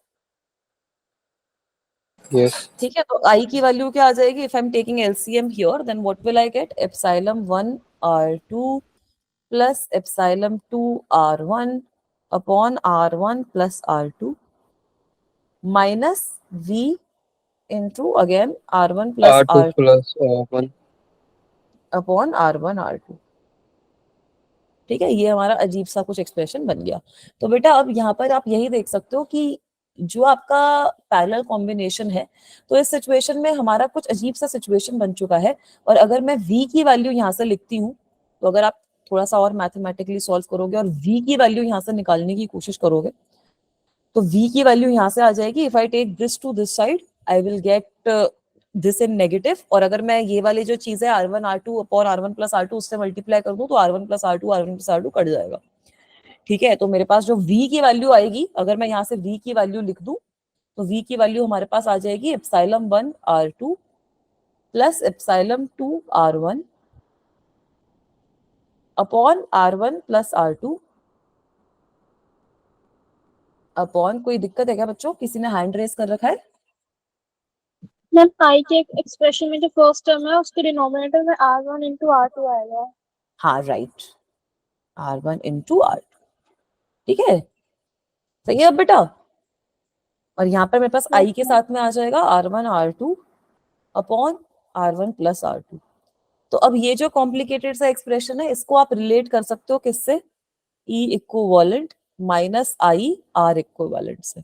Speaker 4: Yes.
Speaker 1: ठीक है, तो आई की वैल्यू क्या आ जाएगी, if I am taking LCM here then what will I get, epsilon 1 r2 plus epsilon 2 r1 upon r1 plus r2 minus v into again r1 plus
Speaker 4: R2
Speaker 1: r2
Speaker 4: plus 1.
Speaker 1: Upon r1 r2। ठीक है, ये हमारा अजीब सा कुछ expression बन गया। तो बेटा अब यहाँ पर आप यही देख सकते हो कि जो आपका पैरेलल कॉम्बिनेशन है, तो इस सिचुएशन में हमारा कुछ अजीब सा सिचुएशन बन चुका है, और अगर मैं v की वैल्यू यहाँ से लिखती हूँ तो अगर आप थोड़ा सा और मैथमेटिकली सॉल्व करोगे और v की वैल्यू यहाँ से निकालने की कोशिश करोगे तो v की वैल्यू यहाँ से आ जाएगी, if I take this to this side I will get this in negative, और अगर मैं ये वाली जो चीज है r1 r2 upon r1 plus r2 उससे मल्टीप्लाई कर दूं तो r1 प्लस r1 कट जाएगा। ठीक है, तो मेरे पास जो v की वैल्यू आएगी, अगर मैं यहाँ से v की वैल्यू लिख दूं तो v की वैल्यू हमारे पास आ जाएगी epsilon 1 r2 plus epsilon 2 r1 upon r1 plus r2 upon, कोई दिक्कत है क्या बच्चों, किसी ने हैंड रेस कर रखा है?
Speaker 2: मैम आई के एक्सप्रेशन में जो फर्स्ट टर्म है उसके डिनोमिनेटर में r1 into r2 आएगा।
Speaker 1: हाँ राइट, r1 into r2। ठीक है, सही है अब बेटा। और यहाँ पर मेरे पास i के साथ में आ जाएगा r1 r2 upon r1 plus r2। तो अब ये जो कॉम्प्लिकेटेड सा एक्सप्रेशन है इसको आप रिलेट कर सकते हो किससे, E इक्विवेलेंट माइनस आई R इक्विवेलेंट से।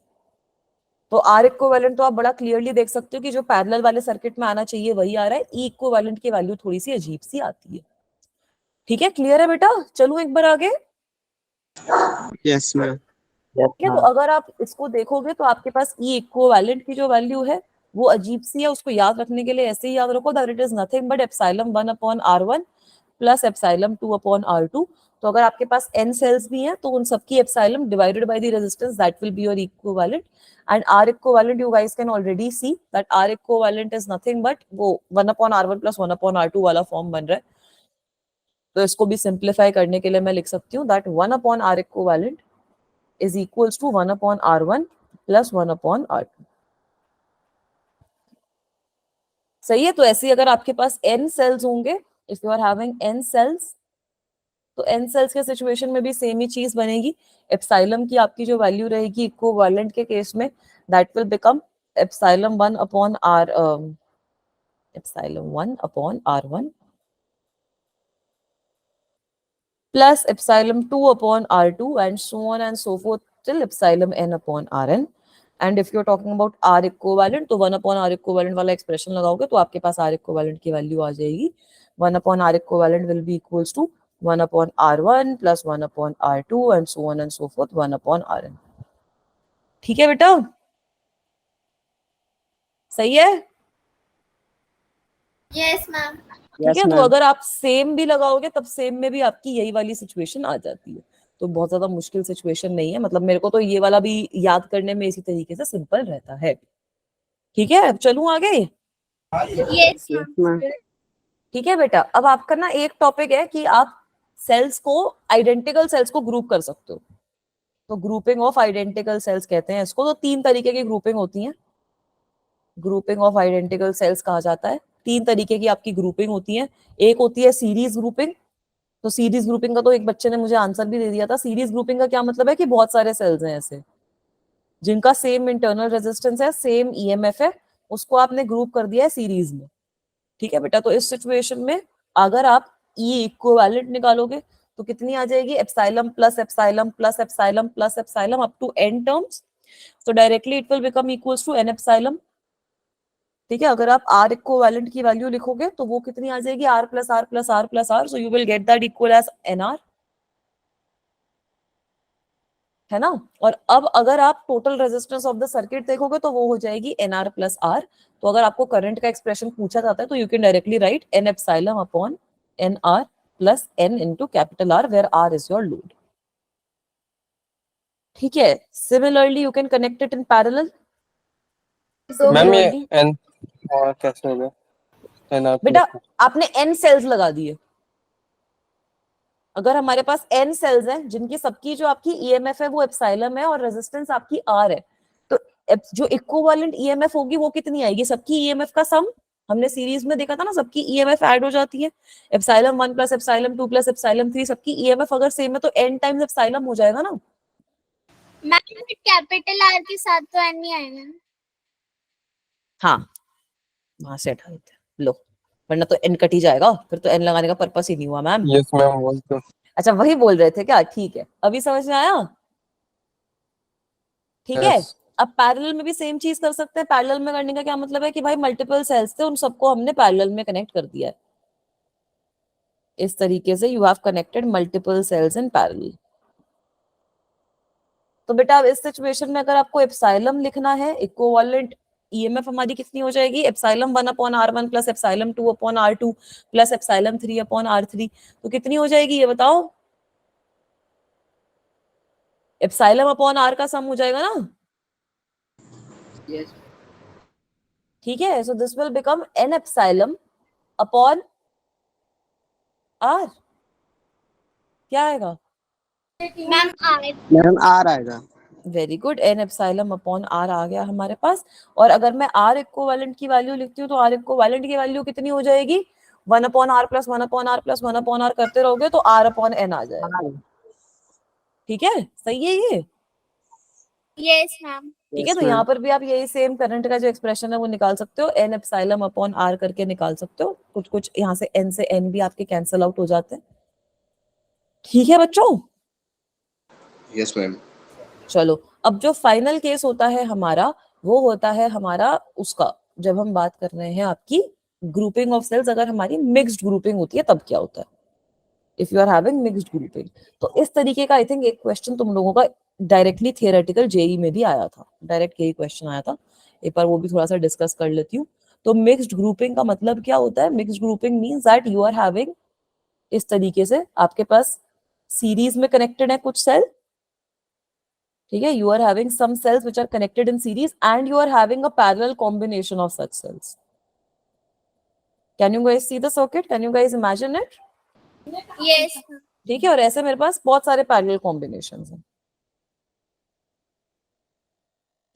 Speaker 1: तो R इक्विवेलेंट तो आप बड़ा क्लियरली देख सकते हो कि जो पैरेलल वाले सर्किट में आना चाहिए वही आ रहा है, E इक्विवेलेंट की वैल्यू थोड़ी सी अजीब सी आती है। ठीक है, क्लियर है बेटा, चलूं एक बार आगे।
Speaker 5: Yes, ma'am.
Speaker 1: ठीक है, तो अगर आप इसको देखोगे तो आपके पास E इक्विवेलेंट की जो वैल्यू है वो अजीब सी है, उसको याद रखने के लिए ऐसे ही याद रखो that it is nothing but epsilon 1 upon r1 plus epsilon 2 upon r2। तो अगर आपके पास n सेल्स भी हैं तो उन सबकी epsilon divided by the resistance that will be your equivalent, and r equivalent you guys can already see that r equivalent is nothing but वो 1 upon r1 plus 1 upon r2 वाला form बन रहा है। तो इसको भी सिंप्लीफाई करने के लिए मैं लिख सकती हूँ that 1 upon r equivalent is equals to 1 upon r1 plus 1 upon r2। सही है, तो ऐसे अगर आपके पास n सेल्स होंगे, if you are having n cells, तो n सेल्स के सिचुएशन में भी सेम ही चीज बनेगी। एप्सिलॉन की आपकी जो वैल्यू रहेगी इक्विवेलेंट के केस में that will become epsilon 1 upon r1 plus epsilon 2 upon r2 and so on and so forth till epsilon n upon rn। and if you're talking about r equivalent तो 1 upon r equivalent वाला expression लगाओगे तो आपके पास r equivalent की value आ जाएगी 1 upon r equivalent will be equals to 1 upon r1 plus 1 upon r2 and so on and so forth 1 upon rn। ठीक है बेटा, सही है।
Speaker 2: Yes ma'am.
Speaker 1: ठीक
Speaker 5: Yes,
Speaker 1: है, तो
Speaker 5: ma'am.
Speaker 1: अगर आप सेम भी लगाओगे तब सेम में भी आपकी यही वाली सिचुएशन आ जाती है, तो बहुत ज्यादा मुश्किल सिचुएशन नहीं है, मतलब मेरे को तो ये वाला भी याद करने में इसी तरीके से सिंपल रहता है। ठीक है, अब चलूं आगे।
Speaker 2: Yes
Speaker 5: Yes,
Speaker 2: ma'am.
Speaker 5: ma'am.
Speaker 1: ठीक है बेटा, अब आपका ना एक टॉपिक है कि आप सेल्स को, आइडेंटिकल सेल्स को ग्रुप कर सकते हो, तो ग्रुपिंग ऑफ आइडेंटिकल सेल्स कहते हैं इसको। तो 3 तरीके की ग्रुपिंग होती है, ग्रुपिंग ऑफ आइडेंटिकल सेल्स कहा जाता है। 3 तरीके की आपकी ग्रुपिंग होती है। एक होती है सीरीज ग्रुपिंग, तो सीरीज ग्रुपिंग का तो एक बच्चे ने मुझे आंसर भी दे दिया था। सीरीज ग्रुपिंग का क्या मतलब है कि बहुत सारे सेल्स हैं ऐसे जिनका सेम इंटरनल रेजिस्टेंस है, सेम ईएमएफ है, उसको आपने ग्रुप कर दिया है सीरीज में, ठीक है बेटा। तो इस सिचुएशन में अगर आप ई इक्विवेलेंट निकालोगे तो कितनी आ जाएगी, epsilon plus epsilon plus epsilon plus epsilon up to n terms, so directly it will become equals to n epsilon, ठीक है। अगर आप r इक्विवेलेंट की वैल्यू लिखोगे तो वो कितनी आ जाएगी, r plus r plus r plus r, so you will get that equal as nr, है ना। और अब अगर आप total resistance of the circuit देखोगे तो वो हो जाएगी nr प्लस r। तो अगर आपको करंट का एक्सप्रेशन पूछा जाता है तो you can directly right n epsilon upon nr plus n into capital R where r is your load, ठीक है। Similarly you can connect it in parallel.
Speaker 5: Ma'am ये n और कैसे हो गया n
Speaker 1: बेटा आपने n सेल्स लगा दिए, अगर हमारे पास n सेल्स हैं जिनकी सबकी जो आपकी ईएमएफ है वो एप्सिलॉन है और रेजिस्टेंस आपकी r है, तो जो इक्विवेलेंट ईएमएफ होगी वो कितनी आएगी, सबकी ईएमएफ का सम। हमने सीरीज में देखा था ना, सबकी ईएमएफ ऐड हो जाती है, epsilon 1 plus epsilon 2 plus epsilon 3, सबकी ईएमएफ अगर सेम है तो n टाइम्स एप्सिलॉन हो जाएगा ना।
Speaker 2: मैम कैपिटल आर के साथ तो एन नहीं आएगा।
Speaker 1: हाँ वहां से हटा देते हैं, लो, वरना तो n कट ही जाएगा, फिर तो n लगाने का पर्पस ही नहीं हुआ मैम।
Speaker 5: यस मैम बोल तो
Speaker 1: अच्छा वही बोल रहे थे क्या, ठीक है, अभी समझ में आया, ठीक है। अब पैरेलल में भी सेम चीज कर सकते हैं। पैरेलल में करने का क्या मतलब है कि भाई मल्टीपल सेल्स थे, उन सबको हमने पैरेलल में कनेक्ट कर दिया है, इस तरीके से you have connected multiple cells in parallel. तो बेटा अब इस सिचुएशन में अगर आपको एप्सिलॉन लिखना है, इक्विवेलेंट ईएमएफ हमारी कितनी हो जाएगी, epsilon 1 upon r1 plus epsilon 2 upon r2 plus epsilon 3 upon r3, तो कितनी हो जाएगी ये बताओ, एप्सिलॉन अपॉन r का सम हो जाएगा ना,
Speaker 3: Yes.
Speaker 1: ठीक है। So this will become n epsilon upon r, क्या आएगा
Speaker 2: मैम आर
Speaker 5: मैम r आएगा।
Speaker 1: Very good, n epsilon upon r आ गया हमारे पास। और अगर मैं r इक्विवेलेंट की वैल्यू लिखती हूँ तो r इक्विवेलेंट की वैल्यू कितनी हो जाएगी, 1 upon r plus 1 upon r plus 1 upon r करते रहोगे तो r अपॉन n आ जाएगा, ठीक है, सही है ये,
Speaker 2: यस मैम।
Speaker 1: ठीक है। तो यहाँ पर भी आप यही सेम करंट का जो एक्सप्रेशन है वो निकाल सकते हो, n एप्सिलॉन अपॉन r करके निकाल सकते हो, कुछ कुछ यहाँ से n से n भी आपके कैंसिल आउट हो जाते हैं, ठीक है बच्चों।
Speaker 6: Yes ma'am.
Speaker 1: चलो अब जो फाइनल केस होता है हमारा, वो होता है हमारा उसका, जब हम बात कर रहे हैं आपकी ग्रुपिंग ऑफ सेल्स, अगर हमारी मिक्स्ड ग्रुपिंग होती है तब क्या होता है, if you are having mixed grouping. तो इस तरीके का आई थिंक एक क्वेश्चन तुम लोगों का डायरेक्टली थियोरेटिकल जेई में भी आया था, डायरेक्ट यही क्वेश्चन आया था, एक बार वो भी थोड़ा सा डिस्कस कर लेती हूँ। तो मिक्स्ड ग्रुपिंग का मतलब क्या होता है, mixed grouping means that you are having, इस तरीके से आपके पास सीरीज में कनेक्टेड है कुछ सेल, ठीक है, you are having some cells which are connected in series and you are having a parallel combination of such cells. Can you guys see the circuit? Can you guys imagine it?
Speaker 2: Yes
Speaker 1: ठीक है, और ऐसे मेरे पास बहुत सारे parallel combinations हैं,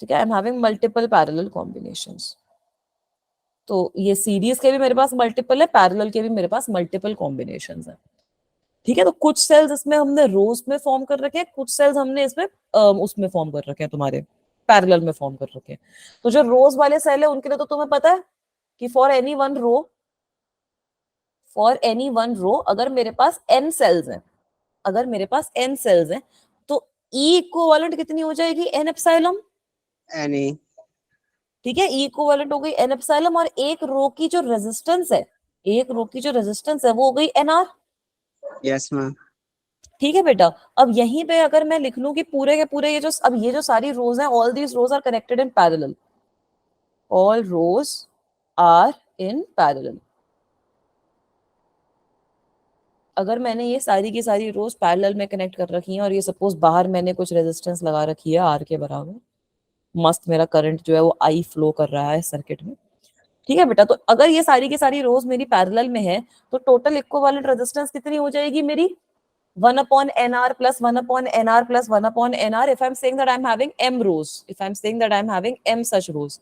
Speaker 1: ठीक है, I am having multiple parallel combinations. तो ये सीरीज के भी मेरे पास मल्टीपल है, पैरेलल के भी मेरे पास मल्टीपल कॉम्बिनेशंस हैं, ठीक है। तो कुछ सेल्स इसमें हमने रोज में फॉर्म कर रखे हैं, कुछ सेल्स हमने इसमें उसमें फॉर्म कर रखे हैं, तुम्हारे पैरेलल में फॉर्म कर रखे हैं। तो जो रोज वाले सेल है उनके लिए तो तुम्हें पता है कि फॉर एनी वन रो अगर मेरे पास n सेल्स हैं, अगर मेरे पास n सेल्स हैं तो E इक्विवेलेंट कितनी हो जाएगी, n एप्सिलॉन,
Speaker 5: any
Speaker 1: ठीक है, E इक्विवेलेंट हो गई n एप्सिलॉन, और एक रो की जो रेजिस्टेंस है, एक रो की जो रेजिस्टेंस है वो हो गई nr,
Speaker 5: yes मैम।
Speaker 1: ठीक है बेटा। अब यहीं पे अगर मैं लिख लूं कि पूरे के पूरे ये जो सारी रोज हैं, all these rows are connected in parallel, all rows are in parallel, अगर मैंने ये सारी की सारी रोज पैरेलल में कनेक्ट कर रखी हैं और ये सपोज बाहर मैंने कुछ रेजिस्टेंस लगा रखी है आर के बराबर, मस्त मेरा करंट जो है वो आई फ्लो कर रहा है सर्किट में, ठीक है बेटा। तो अगर ये सारी की सारी रोज मेरी पैरेलल में है तो टोटल इक्विवेलेंट रेजिस्टेंस कितनी हो जाएगी मेरी, 1 upon nr plus 1 upon nr plus 1 upon nr. If I'm saying that I'm having m rows, if I'm saying that I'm having m such rows,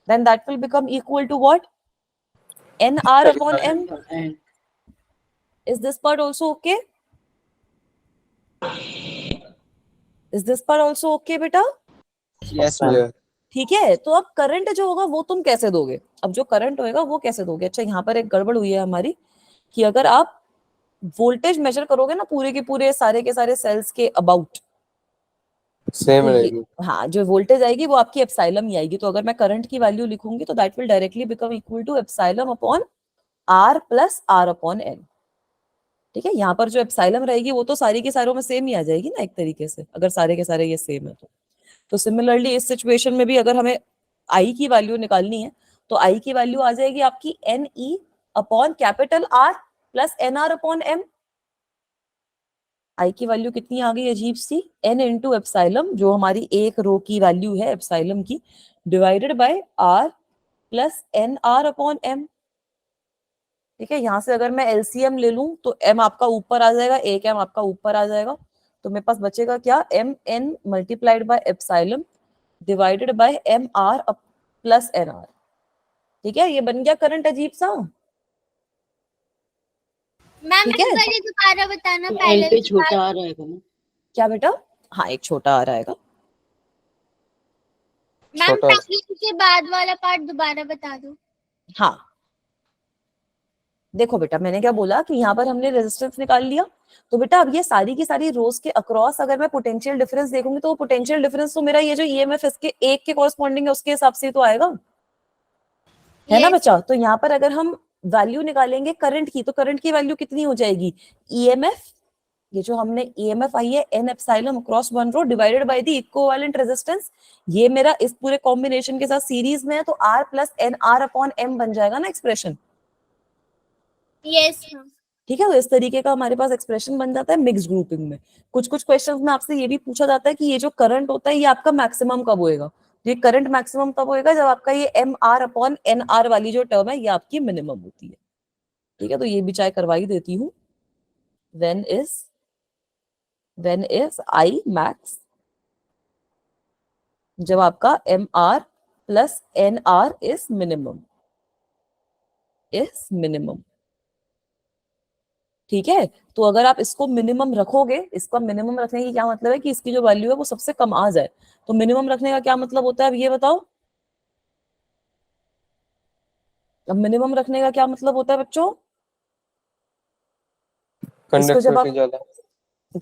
Speaker 1: then that will become equal to what, nr upon m.
Speaker 3: And
Speaker 1: Is this part also okay? Is this part also okay beta?
Speaker 5: yes ma'am.
Speaker 1: ठीक है, तो अब current जो होगा वो तुम कैसे दोगे? अब जो करंट होएगा वो कैसे दोगे? अच्छा, यहाँ पर एक गड़बड़ हुई है हमारी कि अगर आप वोल्टेज मेजर करोगे ना पूरे के पूरे सारे के सारे सेल्स के अबाउट,
Speaker 5: सेम
Speaker 1: तो ये
Speaker 5: रहेगी।
Speaker 1: हाँ, जो वोल्टेज आएगी वो आपकी एप्सिलॉन ही आएगी। तो अगर मैं करंट की वैल्यू लिखूंगी तो that will directly become equal to epsilon upon R plus R upon N. ठीक है, यहाँ पर जो एप्सिलॉन रहेगी वो तो सारी के सारों में सेम ही आ जाएगी ना एक तरीके से, अगर सारे के सारे ये सेम है तो सिमिलरली इस सिचुएशन में भी अगर हमें आई की वैल्यू निकालनी है तो आई की वैल्यू आ जाएगी आपकी N E upon capital R plus N R upon M. I की वैल्यू कितनी आ गई अजीब सी, एन इंटू एप्सिलॉन, जो हमारी एक रो की वैल्यू है एप्सिलॉन की, divided by R plus N R upon M. ठीक है, यहां से अगर मैं एलसीएम ले लूं तो एम आपका ऊपर आ जाएगा, एक एम आपका ऊपर आ जाएगा, तो मेरे पास बचेगा क्या, M N multiplied by epsilon divided by M R plus N R. ठीक है, ये बन गया करंट अजीब सा।
Speaker 7: मैम
Speaker 1: ठीक
Speaker 7: एक
Speaker 1: है,
Speaker 7: बार ये दोबारा बताना
Speaker 3: तो एल
Speaker 7: पहले
Speaker 3: पे
Speaker 7: वाली
Speaker 3: छोटा
Speaker 7: बात।
Speaker 3: आ रहेगा ना?
Speaker 1: क्या बेटा? हाँ, एक छोटा आ रहेगा।
Speaker 7: मैम
Speaker 5: छोटा
Speaker 7: पहले के बाद वाला पार्ट दोबारा बता दो।
Speaker 1: हाँ, देखो बेटा, मैंने क्या बोला कि यहाँ पर हमने रेजिस्टेंस निकाल लिया, तो बेटा अब ये सारी की सारी रोज के अक्रॉस अगर मैं पोटेंशियल डिफरेंस देखूंगी तो वो पोटेंशियल डिफरेंस तो मेरा ये जो ईएमएफ इसके एक के कॉरस्पॉन्डिंग है उसके हिसाब से तो आएगा, है ना
Speaker 7: Yes.
Speaker 1: बच्चा? तो यहाँ पर अगर हम वैल्यू निकालेंगे करंट की, तो करंट की वैल्यू कितनी हो जाएगी, ईएमएफ, ये जो हमने ईएमएफ आई है N epsilon across one row divided by the equivalent resistance, ये मेरा इस पूरे कॉम्बिनेशन के साथ सीरीज में है, तो R plus N R upon M बन जाएगा ना एक्सप्रेशन।
Speaker 7: Yes, ma'am.
Speaker 1: ठीक है, तो इस तरीके का हमारे पास एक्सप्रेशन बन जाता है मिक्स ग्रुपिंग में। कुछ कुछ क्वेश्चंस में आपसे ये भी पूछा जाता है कि ये जो करंट होता है ये आपका मैक्सिमम कब होएगा? ये करंट मैक्सिमम तब होएगा जब आपका ये M R upon N R वाली जो टर्म है ये आपकी मिनिमम होती है। ठीक है, तो ये भी चाहे करवा ही देती हूँ। व्हेन इज आई मैक्स, जब आपका M R plus N R is minimum, ठीक है। तो अगर आप इसको मिनिमम रखोगे, इसका मिनिमम रखने की क्या मतलब है कि इसकी जो वैल्यू है वो सबसे कम आ जाए, तो मिनिमम रखने का क्या मतलब होता है अब ये बताओ? अब मिनिमम रखने का क्या मतलब होता है बच्चों? इसको जब आप,
Speaker 5: कंडक्टिविटी ज्यादा।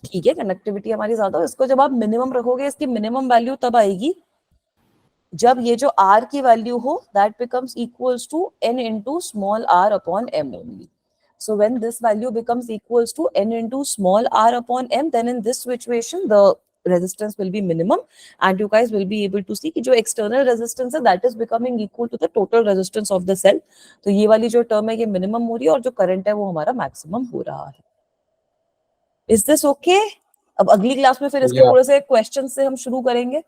Speaker 1: ठीक है, कंडक्टिविटी हमारी ज्यादा हो, इसको जब आप मिनिमम रखोगे इसकी मिनिमम वैल्यू तब आएगी जब ये जो r की वैल्यू हो that becomes equals to n into small r upon m only. So when this value becomes equals to n into small r upon m, then in this situation the resistance will be minimum and you guys will be able to see कि जो external resistance है that is becoming equal to the total resistance of the cell. तो ये वाली जो term है ये minimum हो रही है और जो current है वो हमारा maximum हो रहा है। Is this okay? अब अगली क्लास में फिर इसके थोड़े से क्वेश्चन से हम शुरू करेंगे।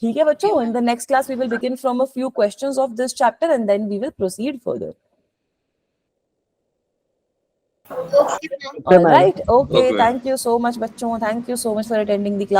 Speaker 1: ठीक है बच्चों, in the next class we will begin from a few questions of this chapter and then we will proceed further.
Speaker 7: Okay, ma'am.
Speaker 1: All right, okay,
Speaker 6: Okay.
Speaker 1: thank you so much बच्चों, thank you so much for attending the class.